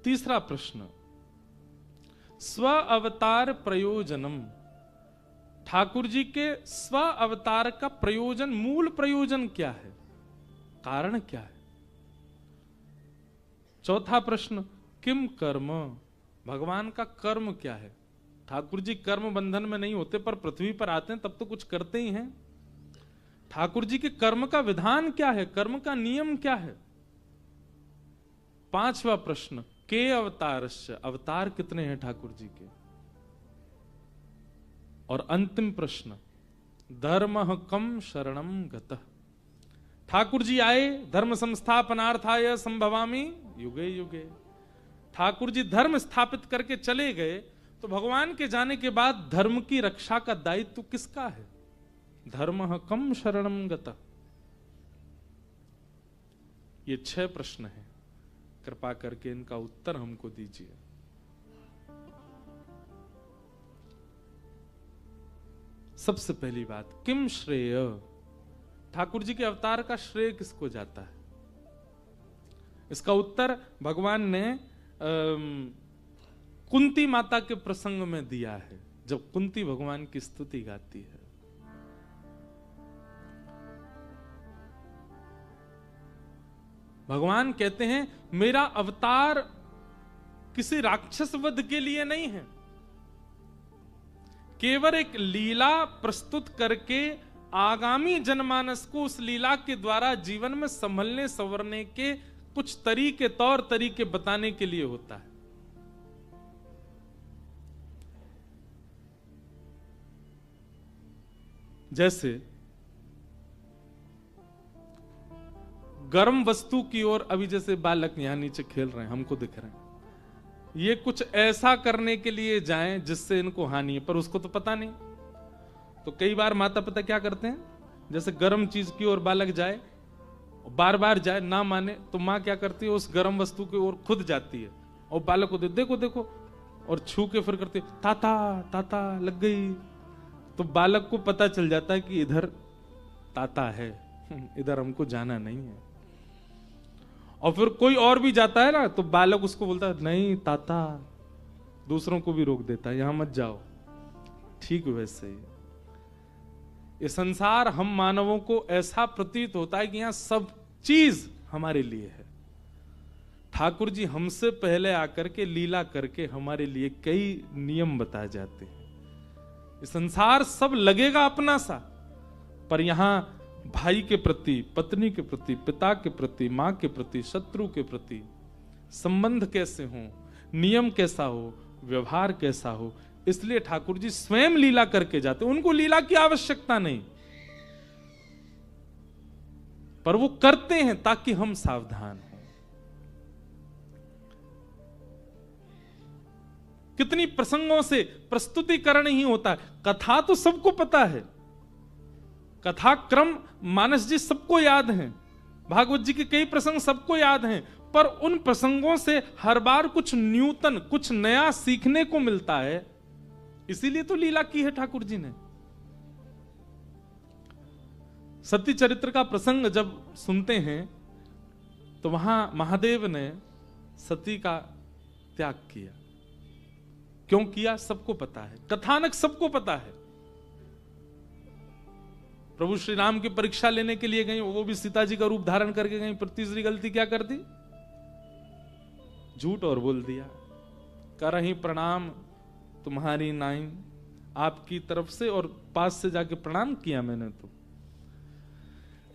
तीसरा प्रश्न, स्व अवतार प्रयोजनम। ठाकुर जी के स्व अवतार का प्रयोजन, मूल प्रयोजन क्या है? कारण क्या है? चौथा प्रश्न, किम कर्म। भगवान का कर्म क्या है? ठाकुर जी कर्म बंधन में नहीं होते, पर पृथ्वी पर आते हैं तब तो कुछ करते ही हैं। ठाकुर जी के कर्म का विधान क्या है? कर्म का नियम क्या है? पांचवा प्रश्न, के अवतारश्च। अवतार कितने हैं ठाकुर जी के? और अंतिम प्रश्न, धर्मः कम शरणं गतः। ठाकुर जी आए, धर्म संस्थापनार्थाय संभवामि युगे युगे। ठाकुर जी धर्म स्थापित करके चले गए, तो भगवान के जाने के बाद धर्म की रक्षा का दायित्व किसका है? धर्मः कम शरणं गतः। ये 6 प्रश्न हैं। कृपा करके इनका उत्तर हमको दीजिए। सबसे पहली बात, किम श्रेय। ठाकुर जी के अवतार का श्रेय किसको जाता है? इसका उत्तर भगवान ने कुंती माता के प्रसंग में दिया है, जब कुंती भगवान की स्तुति गाती है। भगवान कहते हैं मेरा अवतार किसी राक्षस वध के लिए नहीं है, केवल एक लीला प्रस्तुत करके आगामी जनमानस को उस लीला के द्वारा जीवन में संभलने संवरने के कुछ तरीके, तौर तरीके बताने के लिए होता है। जैसे गर्म वस्तु की ओर अभी जैसे बालक यहां नीचे खेल रहे हैं, हमको दिख रहे हैं, ये कुछ ऐसा करने के लिए जाएं जिससे इनको हानि है, पर उसको तो पता नहीं। तो कई बार माता पिता क्या करते हैं, जैसे गर्म चीज की ओर बालक जाए बार बार जाए ना माने तो माँ क्या करती है, उस गर्म वस्तु की ओर खुद जाती है और बालक को देखो देखो और छू के फिर करती है, ताता ताता लग गई। तो बालक को पता चल जाता है कि इधर ताता है, इधर हमको जाना नहीं है। और फिर कोई और भी जाता है ना तो बालक उसको बोलता है, नहीं ताता, दूसरों को भी रोक देता है, यहां मत जाओ। ठीक वैसे ही ये संसार हम मानवों को ऐसा प्रतीत होता है कि यहां सब चीज हमारे लिए है। ठाकुर जी हमसे पहले आकर के लीला करके हमारे लिए कई नियम बताए जाते हैं। ये संसार सब लगेगा अपना सा, पर यहां भाई के प्रति, पत्नी के प्रति, पिता के प्रति, मां के प्रति, शत्रु के प्रति संबंध कैसे हो, नियम कैसा हो, व्यवहार कैसा हो, इसलिए ठाकुर जी स्वयं लीला करके जाते। उनको लीला की आवश्यकता नहीं, पर वो करते हैं ताकि हम सावधान हों। कितनी प्रसंगों से प्रस्तुतिकरण ही होता है। कथा तो सबको पता है, कथा क्रम मानस जी सबको याद हैं, भागवत जी के कई प्रसंग सबको याद हैं, पर उन प्रसंगों से हर बार कुछ न्यूतन, कुछ नया सीखने को मिलता है। इसीलिए तो लीला की है ठाकुर जी ने। सती चरित्र का प्रसंग जब सुनते हैं तो वहां महादेव ने सती का त्याग किया। क्यों किया सबको पता है, कथानक सबको पता है। प्रभु श्री राम की परीक्षा लेने के लिए गई, वो भी सीता जी का रूप धारण करके गई, पर तीसरी गलती क्या कर दी, झूठ और बोल दिया। करहि प्रणाम तुम्हारी नाइन, आपकी तरफ से और पास से जाके प्रणाम किया मैंने। तो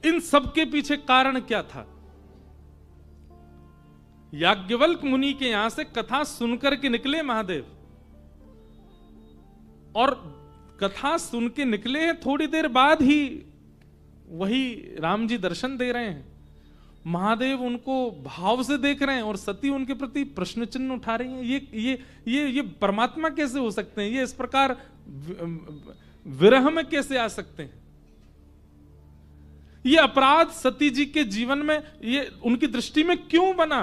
इन सब के पीछे कारण क्या था? याज्ञवल्क मुनि के यहां से कथा सुनकर के निकले महादेव, और कथा सुन के निकले हैं, थोड़ी देर बाद ही वही राम जी दर्शन दे रहे हैं। महादेव उनको भाव से देख रहे हैं और सती उनके प्रति प्रश्न चिन्ह उठा रही हैं। ये परमात्मा कैसे हो सकते हैं, ये इस प्रकार विरह में कैसे आ सकते हैं? ये अपराध सती जी के जीवन में ये उनकी दृष्टि में क्यों बना,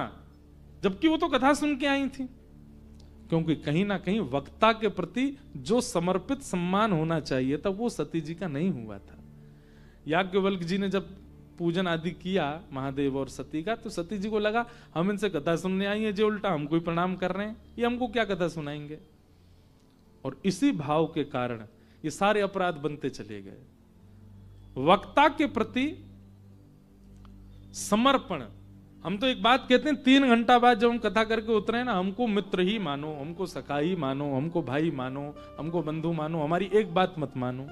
जबकि वो तो कथा सुन के आई थी? क्योंकि कहीं ना कहीं वक्ता के प्रति जो समर्पित सम्मान होना चाहिए था वो सती जी का नहीं हुआ था। याज्ञवल्क जी ने जब पूजन आदि किया महादेव और सती का, तो सती जी को लगा हम इनसे कथा सुनने आई हैं, जो उल्टा हमको ही प्रणाम कर रहे हैं, ये हमको क्या कथा सुनाएंगे। और इसी भाव के कारण ये सारे अपराध बनते चले गए। वक्ता के प्रति समर्पण। हम तो एक बात कहते हैं, 3 घंटा बाद जब हम कथा करके उतरे ना, हमको मित्र ही मानो, हमको सखा ही मानो, हमको भाई मानो, हमको बंधु मानो, हमारी एक बात मत मानो।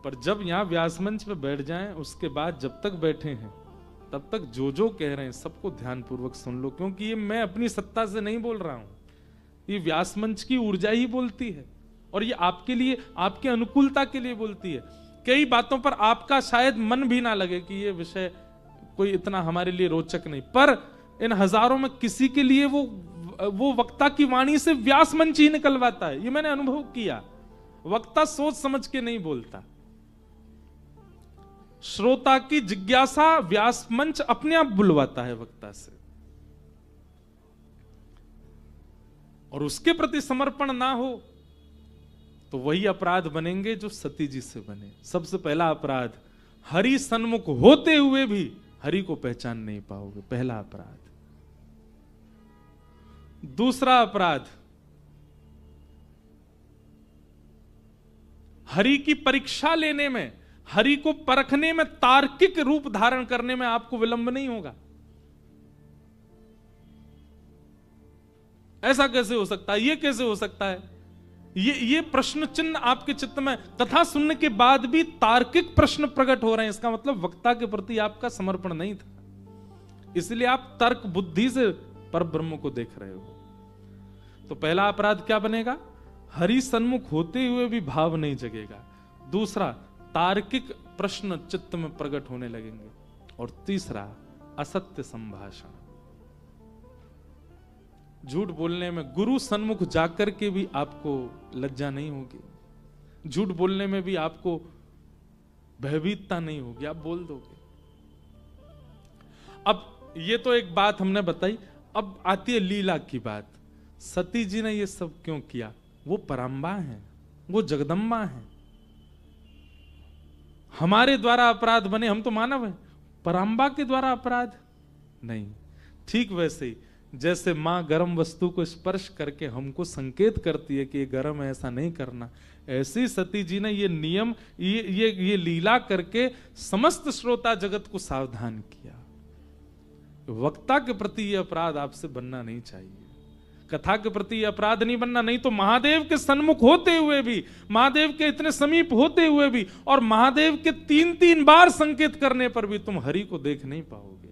पर जब यहां व्यास मंच पे बैठ जाएं, उसके बाद जब तक बैठे हैं तब तक जो जो कह रहे हैं सबको ध्यानपूर्वक सुन लो, क्योंकि ये मैं अपनी सत्ता से नहीं बोल रहा हूं, ये व्यास मंच की ऊर्जा ही बोलती है, और ये आपके लिए, आपके अनुकूलता के लिए बोलती है। कई बातों पर आपका शायद मन भी ना लगे कि ये विषय कोई इतना हमारे लिए रोचक नहीं, पर इन हजारों में किसी के लिए वो वक्ता की वाणी से व्यास मंच ही निकलवाता है। ये मैंने अनुभव किया। वक्ता सोच समझ के नहीं बोलता, श्रोता की जिज्ञासा व्यास मंच अपने आप बुलवाता है वक्ता से। और उसके प्रति समर्पण ना हो तो वही अपराध बनेंगे जो सती जी से बने। सबसे पहला अपराध, हरि सन्मुख होते हुए भी हरि को पहचान नहीं पाओगे, पहला अपराध। दूसरा अपराध, हरि की परीक्षा लेने में, हरि को परखने में, तार्किक रूप धारण करने में आपको विलंब नहीं होगा। ऐसा कैसे हो सकता है, ये कैसे हो सकता है? ये प्रश्न चिन्ह आपके चित्त में कथा सुनने के बाद भी तार्किक प्रश्न प्रकट हो रहे हैं, इसका मतलब वक्ता के प्रति आपका समर्पण नहीं था, इसलिए आप तर्क बुद्धि से परब्रह्म को देख रहे हो। तो पहला अपराध क्या बनेगा? हरि सन्मुख होते हुए भी भाव नहीं जगेगा। दूसरा, तार्किक प्रश्न चित्त में प्रकट होने लगेंगे। और तीसरा, असत्य संभाषण। झूठ बोलने में गुरु सन्मुख जाकर के भी आपको लज्जा नहीं होगी, झूठ बोलने में भी आपको भयभीतता नहीं होगी, आप बोल दोगे। अब ये तो एक बात हमने बताई, अब आती है लीला की बात। सती जी ने ये सब क्यों किया? वो पराम्बा है, वो जगदम्बा है। हमारे द्वारा अपराध बने, हम तो मानव हैं, पराम्बा के द्वारा अपराध नहीं। ठीक वैसे ही जैसे मां गर्म वस्तु को स्पर्श करके हमको संकेत करती है कि ये गर्म है, ऐसा नहीं करना, ऐसी सती जी ने ये नियम, ये लीला करके समस्त श्रोता जगत को सावधान किया। वक्ता के प्रति ये अपराध आपसे बनना नहीं चाहिए, कथा के प्रति ये अपराध नहीं बनना। नहीं तो महादेव के सन्मुख होते हुए भी, महादेव के इतने समीप होते हुए भी, और महादेव के 3-3 बार संकेत करने पर भी तुम हरि को देख नहीं पाओगे।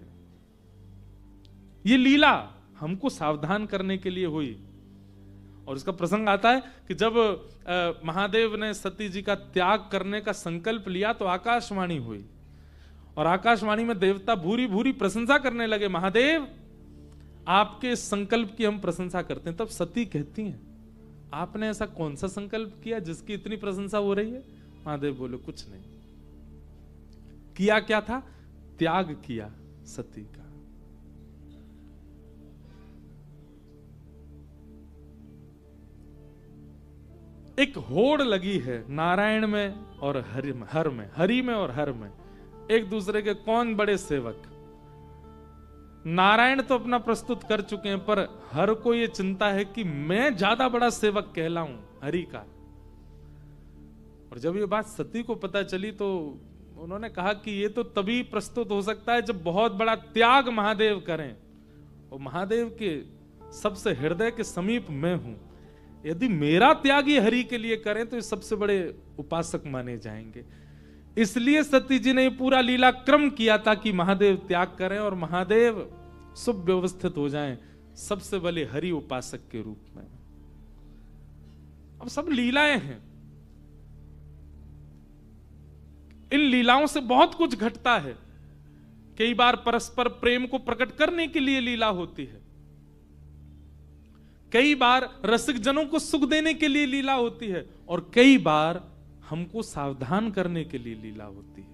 ये लीला हमको सावधान करने के लिए हुई। और इसका प्रसंग आता है कि जब महादेव ने सती जी का त्याग करने का संकल्प लिया तो आकाशवाणी हुई, और आकाशवाणी में देवता भूरी भूरी प्रशंसा करने लगे, महादेव आपके संकल्प की हम प्रशंसा करते हैं। तब सती कहती हैं, आपने ऐसा कौन सा संकल्प किया जिसकी इतनी प्रशंसा हो रही है? महादेव बोले, कुछ नहीं किया। क्या था? त्याग किया सती का। एक होड़ लगी है नारायण में और हरि में और हर में, एक दूसरे के कौन बड़े सेवक। नारायण तो अपना प्रस्तुत कर चुके हैं, पर हर को ये चिंता है कि मैं ज्यादा बड़ा सेवक कहलाऊं हरि का। और जब ये बात सती को पता चली तो उन्होंने कहा कि ये तो तभी प्रस्तुत हो सकता है जब बहुत बड़ा त्याग महादेव करें, और महादेव के सबसे हृदय के समीप मैं हूं। यदि मेरा त्याग ये हरि के लिए करें तो ये सबसे बड़े उपासक माने जाएंगे। इसलिए सती जी ने पूरा लीला क्रम किया ताकि महादेव त्याग करें और महादेव सुव्यवस्थित हो जाएं सबसे बड़े हरि उपासक के रूप में। अब सब लीलाएं हैं, इन लीलाओं से बहुत कुछ घटता है। कई बार परस्पर प्रेम को प्रकट करने के लिए लीला होती है, कई बार रसिक जनों को सुख देने के लिए लीला होती है, और कई बार हमको सावधान करने के लिए लीला होती है।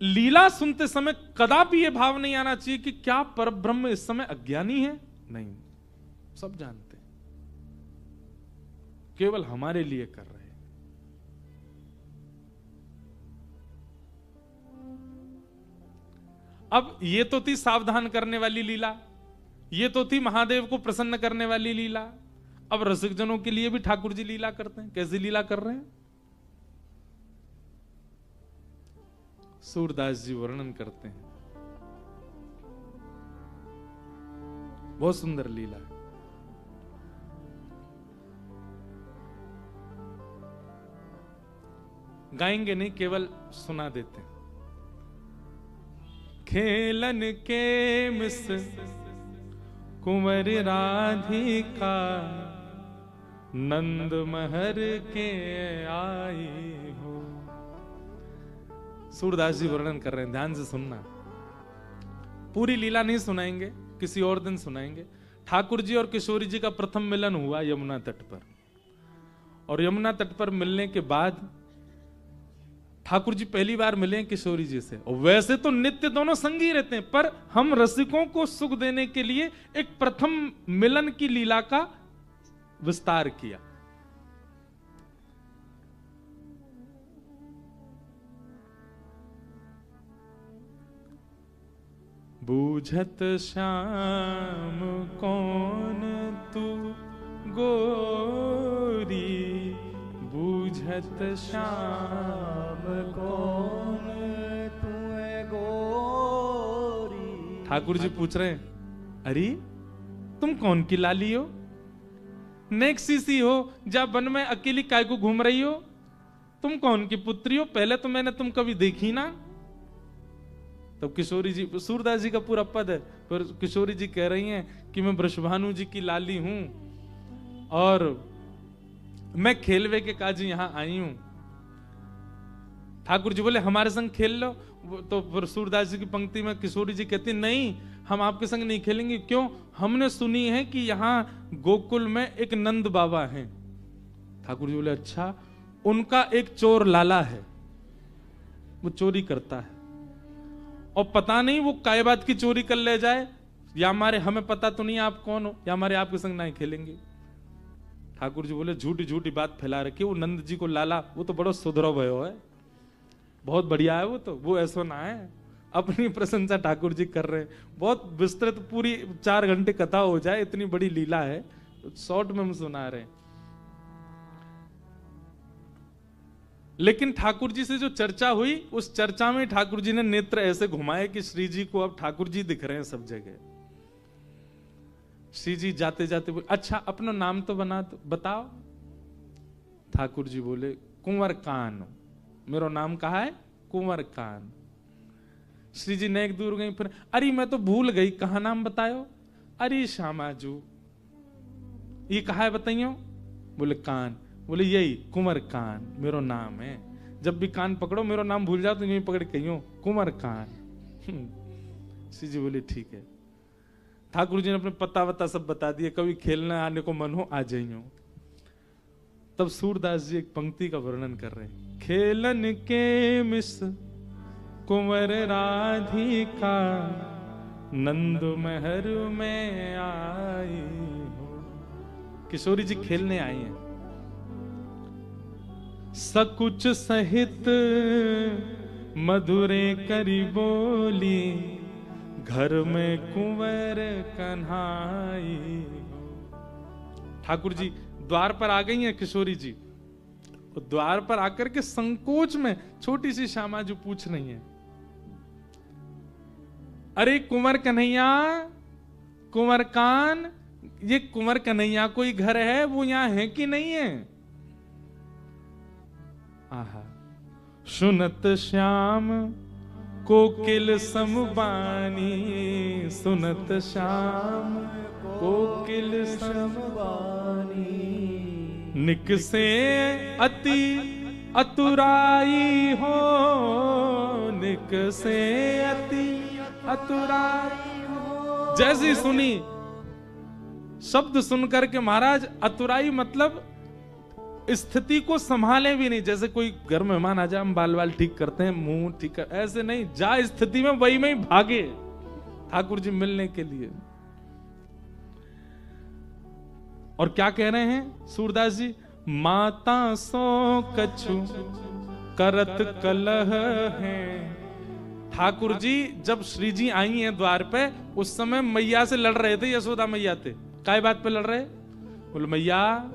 लीला सुनते समय कदापि यह भाव नहीं आना चाहिए कि क्या परब्रह्म इस समय अज्ञानी है। नहीं, सब जानते हैं, केवल हमारे लिए कर रहे हैं। अब ये तो थी सावधान करने वाली लीला, ये तो थी महादेव को प्रसन्न करने वाली लीला। अब रसिक जनों के लिए भी ठाकुर जी लीला करते हैं। कैसी लीला कर रहे हैं? सूरदास जी वर्णन करते हैं, बहुत सुंदर लीला है। गाएंगे नहीं, केवल सुना देते हैं। खेलन के मिस कुंवर राधिका, नंद महर के आई हो। सूरदास जी वर्णन कर रहे हैं, ध्यान से सुनना। पूरी लीला नहीं सुनाएंगे, किसी और दिन सुनाएंगे। ठाकुर जी और किशोरी जी का प्रथम मिलन हुआ यमुना तट पर, और यमुना तट पर मिलने के बाद ठाकुर जी पहली बार मिले किशोरी जी से। और वैसे तो नित्य दोनों संगी रहते हैं, पर हम रसिकों को सुख देने के लिए एक प्रथम मिलन की लीला का विस्तार किया। बूझत श्याम कौन तू गोरी, बूझत श्याम कौन तू गोरी। ठाकुर जी पूछ रहे हैं, अरे तुम कौन की लाली हो, नेक्सी सी हो, जा वन में अकेली काय को घूम रही हो, तुम कौन की पुत्री हो, पहले तो मैंने तुम कभी देखी ना। तब किशोरी जी, सूरदास जी का पूरा पद है, पर किशोरी जी कह रही हैं कि मैं वृषभानु जी की लाली हूं और मैं खेलवे के काज यहां आई हूं। ठाकुर जी बोले हमारे संग खेल लो। तो फिर सूरदास जी की पंक्ति में किशोरी जी कहती नहीं, हम आपके संग नहीं खेलेंगे। क्यों? हमने सुनी है कि यहां गोकुल में एक नंद बाबा हैं। ठाकुर जी बोले अच्छा, उनका एक चोर लाला है, वो चोरी करता है, और पता नहीं वो काय बात की चोरी कर ले जाए, या हमारे हमें पता तो नहीं आप कौन हो, या हमारे आपके संग नहीं खेलेंगे। ठाकुर जी बोले झूठी झूठी बात फैला रखी, वो नंद जी को लाला वो तो बड़ा सुधरो भयो है, बहुत बढ़िया है वो तो, वो ऐसा ना है। अपनी प्रशंसा ठाकुर जी कर रहे हैं, बहुत विस्तृत पूरी 4 घंटे कथा हो जाए, इतनी बड़ी लीला है, शॉर्ट में हम सुना रहे हैं। लेकिन ठाकुर जी से जो चर्चा हुई, उस चर्चा में ठाकुर जी ने नेत्र ऐसे घुमाए कि श्री जी को अब ठाकुर जी दिख रहे हैं सब जगह। श्री जी जाते जाते बोले, अच्छा अपना नाम तो बताओ। ठाकुर जी बोले, कुंवर कान, मेरा नाम कहा है कुंवर कान। श्री जी नेक दूर गई, फिर अरे मैं तो भूल गई, कहा नाम बतायो। अरे श्यामाजू, ये कहा है बताइयो। बोले कान। बोले यही कुंवर कान मेरा नाम है, जब भी कान पकड़ो मेरा नाम भूल जाओ तो यही पकड़ कहियो कुंवर कान। श्री जी बोले ठीक है। ठाकुर जी ने अपने पता वता सब बता दिए, कभी खेलने आने को मन हो आ जाइयो। तब सूरदास जी एक पंक्ति का वर्णन कर रहे हैं, खेलन के मिस कुंवर राधिका नंद महर में आई हो। किशोरी जी खेलने आई हैं, सकुच सहित मधुरे करी बोली घर में कुंवर कन्हाई हो। ठाकुर जी द्वार पर आ गई हैं किशोरी जी, और द्वार पर आकर के संकोच में छोटी सी श्यामा जो पूछ रही है, अरे कुंवर कन्हैया, कुंवर कान, ये कुंवर कन्हैया कोई घर है, वो यहां है कि नहीं है। आहा, सुनत श्याम कोकिल समबानी, सुनत श्याम कोकिल समबानी, निकसे अति अतुराई हो, निकसे अति अतुराई हो। जैसी सुनी शब्द सुनकर के महाराज अतुराई मतलब स्थिति को संभाले भी नहीं। जैसे कोई घर मेहमान आ जाए, हम बाल बाल ठीक करते हैं, मुंह ठीक कर, ऐसे नहीं, जा स्थिति में वही में भागे ठाकुर जी मिलने के लिए। और क्या कह रहे हैं सूरदास जी, माता सो कछु करत कलह है। ठाकुर जी जब श्री जी आई हैं द्वार पे, उस समय मैया से लड़ रहे थे, यशोदा मैया थे। काय बात पे लड़ रहे? बोले मैया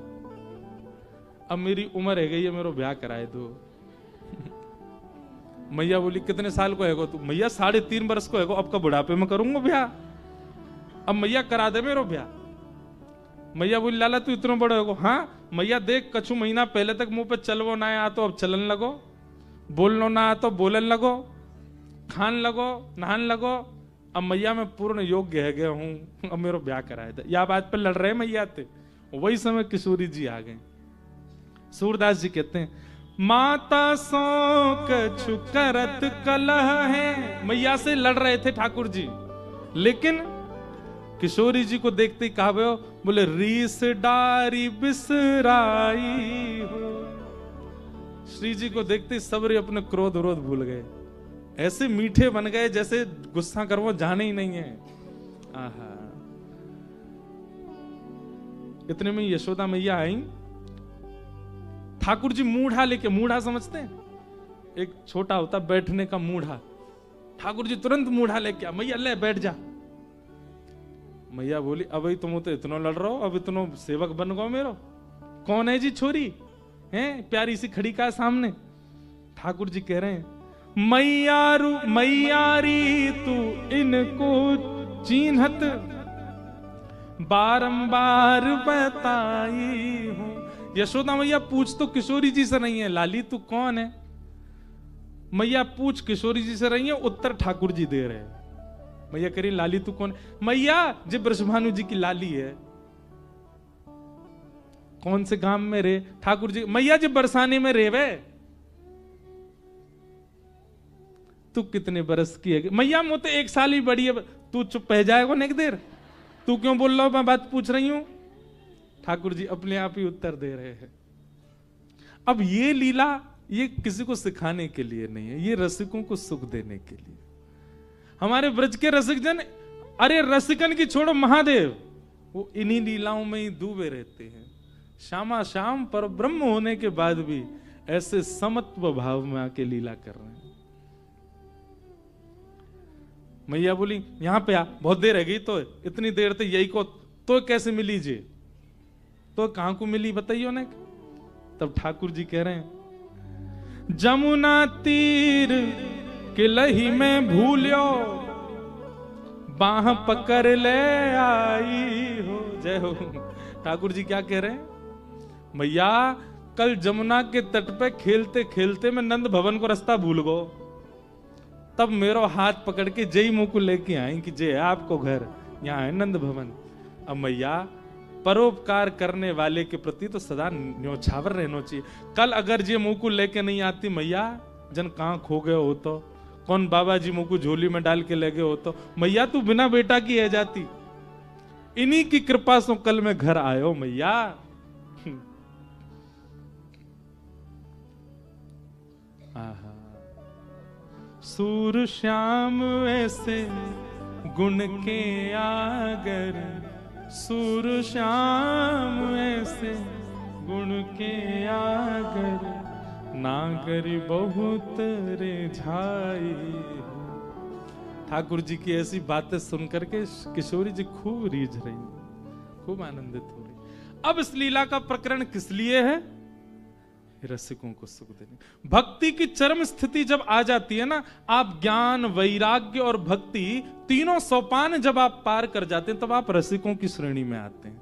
अब मेरी उम्र है गई है, मेरा ब्याह कराए दो। मैया बोली कितने साल को है तू? मैया 3.5 वर्ष को है, अब का बुढ़ापे में करूंगा ब्याह, अब मैया करा दे मेरा ब्याह। मैया बोली लाला तू इतना बड़ा हो? हाँ मैया देख, कछु महीना पहले तक मुंह पे चलवो ना आ तो अब चलन लगो, बोलनो ना आ तो बोलन लगो, खान लगो, नहान लगो। अब मैया मैं पूर्ण योग्य है गया हूं, अब मेरा ब्याह कराए दे। या बात पे लड़ रहे मैया थे। वही समय किशोरी जी आ गए। सूरदास जी कहते हैं, माता सो कछु करत कलह है। मैया से लड़ रहे थे ठाकुर जी, लेकिन किशोरी जी को देखते ही कहा बोले रीस डारी बिसराई हो। श्री जी को देखते ही सबरे अपने क्रोध विरोध भूल गए, ऐसे मीठे बन गए जैसे गुस्सा कर वो जाने ही नहीं है। आहा, इतने में यशोदा मैया आई। ठाकुर जी मूढ़ा लेके, मूढ़ा समझते हैं, एक छोटा होता बैठने का मूढ़ा। ठाकुर जी तुरंत मूढ़ा लेके आ, मैया ले बैठ जा। मैया बोली अब ही तुम तो इतना लड़ रहे हो, अब इतना सेवक बन गो मेरो। कौन है जी छोरी हैं प्यारी सी खड़ी का सामने? ठाकुर जी कह रहे हैं, मैयारी तू इनको चिन्हत बारंबार बताई हूं। यशोदा मैया पूछ तो किशोरी जी से नहीं है, लाली तू कौन है? मैया पूछ किशोरी जी से रही है, उत्तर ठाकुर जी दे रहे हैं। मैया कह रही लाली तू कौन? मैया जी ब्रजभानु जी की लाली है। कौन से गांव में रे? ठाकुर जी मैया जी बरसाने में रे वे। तू कितने बरस की है? मैया मुझे 1 साल ही बड़ी है। तू चुप रह जाएगा नेक देर, तू क्यों बोल रहा हो? मैं बात पूछ रही हूं। ठाकुर जी अपने आप ही उत्तर दे रहे हैं। अब ये लीला ये किसी को सिखाने के लिए नहीं है, ये रसिकों को सुख देने के लिए। हमारे ब्रज के रसिक जन, अरे रसिकन की छोड़ो, महादेव वो इन्हीं लीलाओं में ही डूबे रहते हैं। श्यामा श्याम पर ब्रह्म होने के बाद भी ऐसे समत्व भाव में आके लीला कर रहे हैं। मैया बोली यहां पे आ, बहुत देर रह गई, तो इतनी देर तक यही को तो कैसे मिली जी, तो कहां को मिली बताइयो ने। तब ठाकुर जी कह रहे हैं, जमुना तीर के लही में भूल्यो, बाह पकड़ ले आई हो। जय हो। ठाकुर जी क्या कह रहे हैं, भैया कल जमुना के तट पे खेलते खेलते मैं नंद भवन को रास्ता भूल गो, तब मेरो हाथ पकड़ के जय मुंह को लेके आई कि जय आपको घर, यहाँ है नंद भवन। अब मैया परोपकार करने वाले के प्रति तो सदा न्योछावर रहना चाहिए। कल अगर जे मुंह को लेके नहीं आती मैया, जन कहां खो गए हो, तो कौन बाबा जी मुंह को झोली में डाल के ले गए हो, तो मैया तू बिना बेटा की है जाती। इन्हीं की कृपा से कल मैं घर आयो मैया। सूर श्याम ऐसे गुण के आगर, सूर श्याम ऐसे गुण के आगर, नागर बहुत रे झाई। ठाकुर जी की ऐसी बातें सुनकर के किशोरी जी खूब रीझ रही, खूब आनंदित हो रही। अब इस लीला का प्रकरण किस लिए है, रसिकों को सुख देने। भक्ति की चरम स्थिति जब आ जाती है ना, आप ज्ञान वैराग्य और भक्ति तीनों सोपान जब आप पार कर जाते हैं, तब आप रसिकों की श्रेणी में आते हैं।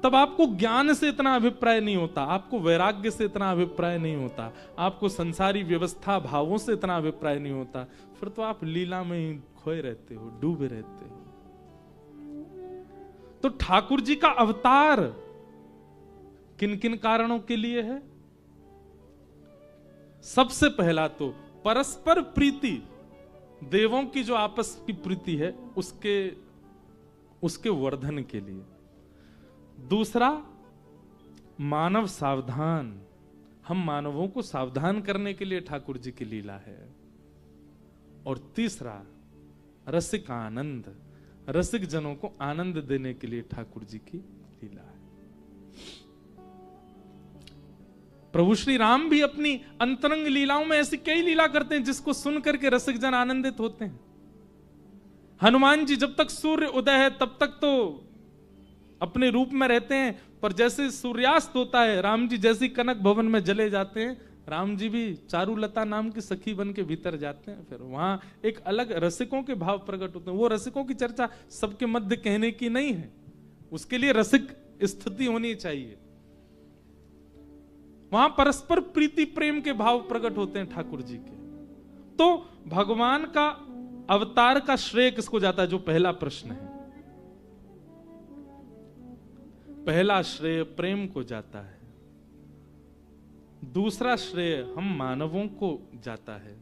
तब आपको ज्ञान से इतना अभिप्राय नहीं होता, आपको वैराग्य से इतना अभिप्राय नहीं होता, आपको संसारी व्यवस्था भावों से इतना अभिप्राय नहीं होता। फिर तो आप लीला में ही खोए रहते हो, डूबे रहते हो। तो ठाकुर जी का अवतार किन किन कारणों के लिए है? सबसे पहला तो परस्पर प्रीति, देवों की जो आपस की प्रीति है उसके वर्धन के लिए। दूसरा मानव सावधान, हम मानवों को सावधान करने के लिए ठाकुर जी की लीला है। और तीसरा रसिक आनंद, रसिक जनों को आनंद देने के लिए ठाकुर जी की लीला है। प्रभु श्री राम भी अपनी अंतरंग लीलाओं में ऐसी कई लीला करते हैं जिसको सुन करके रसिक जन आनंदित होते हैं। हनुमान जी जब तक सूर्य उदय है तब तक तो अपने रूप में रहते हैं, पर जैसे सूर्यास्त होता है, राम जी जैसे कनक भवन में जले जाते हैं, राम जी भी चारुलता नाम की सखी बन के भीतर जाते हैं। फिर वहां एक अलग रसिकों के भाव प्रकट होते हैं। वो रसिकों की चर्चा सबके मध्य कहने की नहीं है, उसके लिए रसिक स्थिति होनी चाहिए। वहां परस्पर प्रीति प्रेम के भाव प्रकट होते हैं ठाकुर जी के। तो भगवान का अवतार का श्रेय किसको जाता है, जो पहला प्रश्न है। पहला श्रेय प्रेम को जाता है, दूसरा श्रेय हम मानवों को जाता है,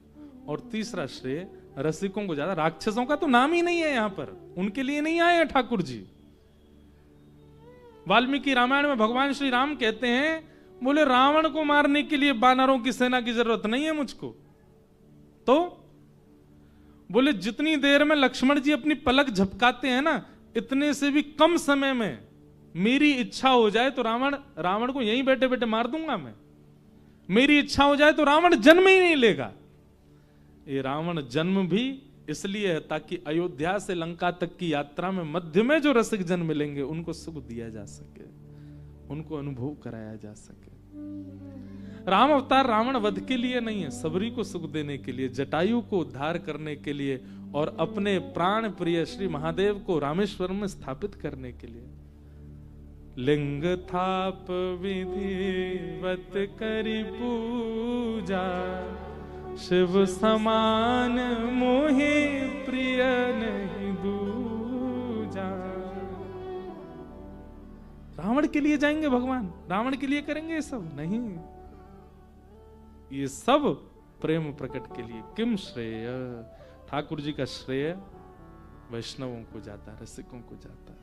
और तीसरा श्रेय रसिकों को जाता है। राक्षसों का तो नाम ही नहीं है यहां पर, उनके लिए नहीं आए हैं ठाकुर जी। वाल्मीकि रामायण में भगवान श्री राम कहते हैं, बोले रावण को मारने के लिए वानरों की सेना की जरूरत नहीं है मुझको, तो बोले जितनी देर में लक्ष्मण जी अपनी पलक झपकाते हैं ना, इतने से भी कम समय में मेरी इच्छा हो जाए तो रावण को यहीं बैठे बैठे मार दूंगा मैं। मेरी इच्छा हो जाए तो रावण जन्म ही नहीं लेगा। ये रावण जन्म भी इसलिए है ताकि अयोध्या से लंका तक की यात्रा में मध्य में जो रसिक जन मिलेंगे उनको सुख दिया जा सके, उनको अनुभव कराया जा सके। राम अवतार रावण वध के लिए नहीं है, सबरी को सुख देने के लिए, जटायु को उद्धार करने के लिए, और अपने प्राण प्रिय श्री महादेव को रामेश्वर में स्थापित करने के लिए। लिंग थाप विधिवत करी पूजा, शिव समान मोहे प्रिय नहीं दूजा। रावण के लिए जाएंगे भगवान, रावण के लिए करेंगे ये सब नहीं, ये सब प्रेम प्रकट के लिए। किम श्रेय, ठाकुर जी का श्रेय वैष्णवों को जाता है, रसिकों को जाता है।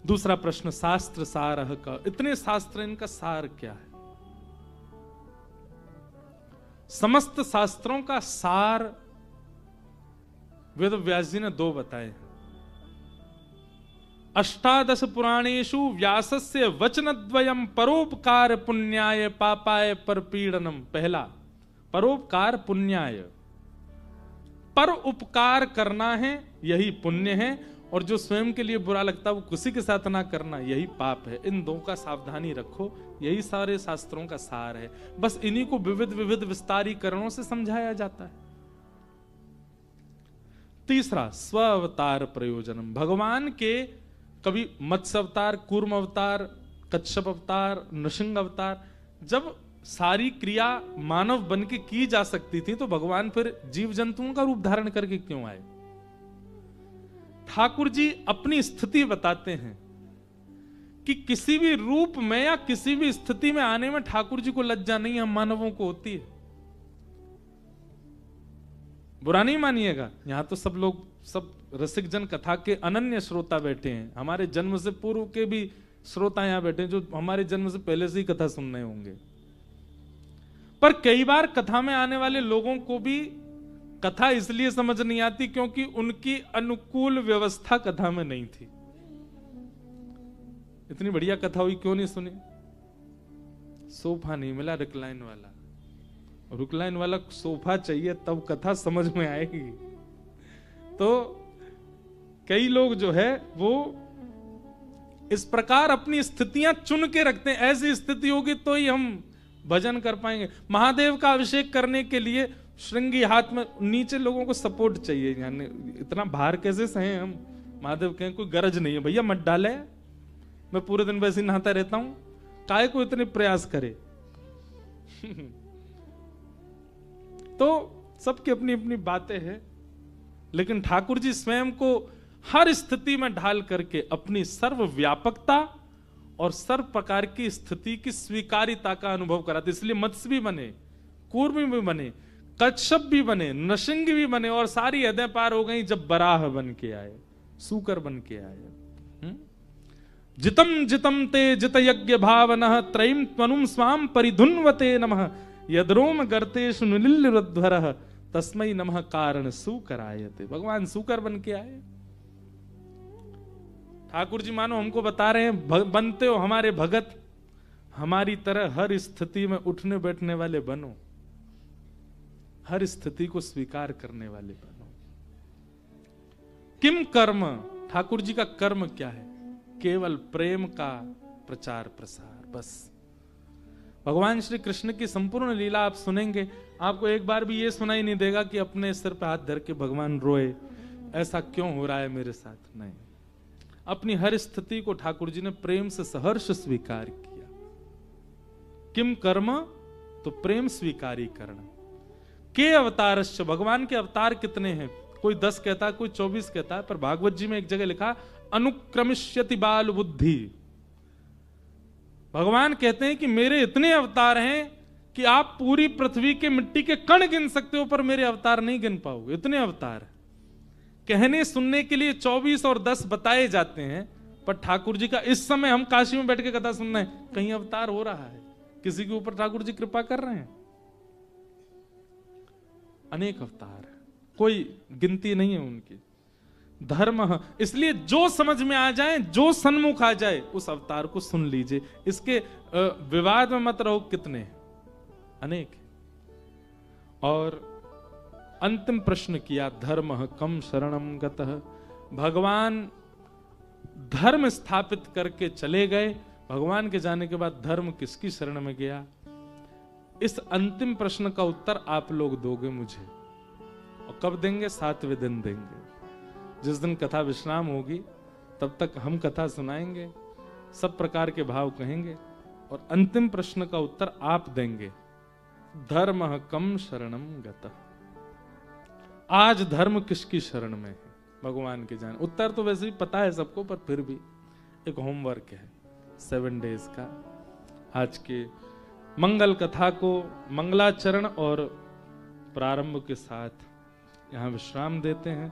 दूसरा प्रश्न शास्त्र सारह का, इतने शास्त्र, इनका सार क्या है? समस्त शास्त्रों का सार वेद व्यास जी ने 2 बताए। अष्टादश पुराणेषु व्यासस्य वचनद्वयम् परोपकार पुण्याय पापाय परपीडनम। पहला परोपकार पुण्याय, पर उपकार करना है यही पुण्य है, और जो स्वयं के लिए बुरा लगता है वो किसी के साथ ना करना यही पाप है। इन 2 का सावधानी रखो, यही सारे शास्त्रों का सार है। बस इन्हीं को विविध विविध विस्तारीकरणों से समझाया जाता है। तीसरा स्व अवतार प्रयोजनम। भगवान के कभी मत्स्य अवतार, कूर्म अवतार, कच्छप अवतार, नृसिंह अवतार, जब सारी क्रिया मानव बन के की जा सकती थी तो भगवान फिर जीव जंतुओं का रूप धारण करके क्यों आए? ठाकुर जी अपनी स्थिति बताते हैं कि किसी भी रूप में या किसी भी स्थिति में आने में ठाकुर जी को लज्जा नहीं, हम मानवों को होती है। बुरा नहीं मानिएगा, यहां तो सब लोग, सब रसिक जन कथा के अनन्य श्रोता बैठे हैं। हमारे जन्म से पूर्व के भी श्रोता यहां बैठे हैं जो हमारे जन्म से पहले से ही कथा सुन रहे होंगे। पर कई बार कथा में आने वाले लोगों को भी कथा इसलिए समझ नहीं आती क्योंकि उनकी अनुकूल व्यवस्था कथा में नहीं थी। इतनी बढ़िया कथा हुई, क्यों नहीं सुनी? सोफा नहीं मिला रिक्लाइन वाला, रिक्लाइन वाला सोफा चाहिए तब कथा समझ में आएगी। तो कई लोग जो है वो इस प्रकार अपनी स्थितियां चुन के रखते हैं, ऐसी स्थिति होगी तो ही हम भजन कर पाएंगे। महादेव का अभिषेक करने के लिए श्रृंगी हाथ में, नीचे लोगों को सपोर्ट चाहिए, यानी इतना भार कैसे सहे हम? महादेव कहें कोई गरज नहीं है भैया, मत डाले, मैं पूरे दिन वैसे नहाता रहता हूं, काहे को इतने प्रयास करे? तो सबकी अपनी अपनी बातें हैं, लेकिन ठाकुर जी स्वयं को हर स्थिति में ढाल करके अपनी सर्वव्यापकता और सर्व प्रकार की स्थिति की स्वीकारिता का अनुभव कराते। इसलिए मत्स्य भी बने, कूर्म भी बने, कच्छप भी बने, नृसिंह भी बने, और सारी हदें पार हो गई जब बराह बन के आए, सूकर बन के आए। जितम जितम ते जित यज्ञ भावनः त्रयीम त्वनुम स्वाम परिधुन्वते नमः यद्रोम गर्तेषु निलिल्लुध्वरः तस्मै नमः कारण सूकरायते। भगवान सूकर बन के आए। ठाकुर जी मानो हमको बता रहे हैं, बनते हो हमारे भगत, हमारी तरह हर स्थिति में उठने बैठने वाले बनो, हर स्थिति को स्वीकार करने वाले बनो। किम कर्म, ठाकुर जी का कर्म क्या है? केवल प्रेम का प्रचार प्रसार, बस। भगवान श्री कृष्ण की संपूर्ण लीला आप सुनेंगे, आपको एक बार भी ये सुनाई नहीं देगा कि अपने सिर पे हाथ धर के भगवान रोए, ऐसा क्यों हो रहा है मेरे साथ। नहीं, अपनी हर स्थिति को ठाकुर जी ने प्रेम से सहर्ष स्वीकार किया। किम कर्म, तो प्रेम स्वीकारीकरण। के अवतारश्च, भगवान के अवतार कितने हैं? कोई 10 कहता है, कोई 24 कहता है, पर भागवत जी में एक जगह लिखा अनुक्रमिष्यति बाल बुद्धि। भगवान कहते हैं कि मेरे इतने अवतार हैं कि आप पूरी पृथ्वी के मिट्टी के कण गिन सकते हो, पर मेरे अवतार नहीं गिन पाओगे, इतने अवतार। कहने सुनने के लिए 24 और 10 बताए जाते हैं, पर ठाकुर जी का इस समय हम काशी में बैठ के कथा सुन रहे हैं, कहीं अवतार हो रहा है, किसी के ऊपर ठाकुर जी कृपा कर रहे हैं? अनेक अवतार, कोई गिनती नहीं है उनकी। धर्म, इसलिए जो समझ में आ जाए, जो सन्मुख आ जाए, उस अवतार को सुन लीजिए। इसके विवाद में मत रहो, कितने अनेक। और अंतिम प्रश्न किया, धर्म कम शरणम गतः। भगवान धर्म स्थापित करके चले गए, भगवान के जाने के बाद धर्म किसकी शरण में गया? इस अंतिम प्रश्न का उत्तर आप लोग दोगे मुझे, और कब देंगे? 7वें दिन देंगे। जिस दिन कथा विश्राम होगी तब तक हम कथा सुनाएंगे, सब प्रकार के भाव कहेंगे, और अंतिम प्रश्न का उत्तर आप देंगे। धर्म कम शरणम गतः। आज धर्म किसकी शरण में है? भगवान के जान। उत्तर तो वैसे भी पता है सबको, पर फिर भी एक होमवर्क है 7 डेज का। आज के मंगल कथा को मंगलाचरण और प्रारंभ के साथ यहां विश्राम देते हैं।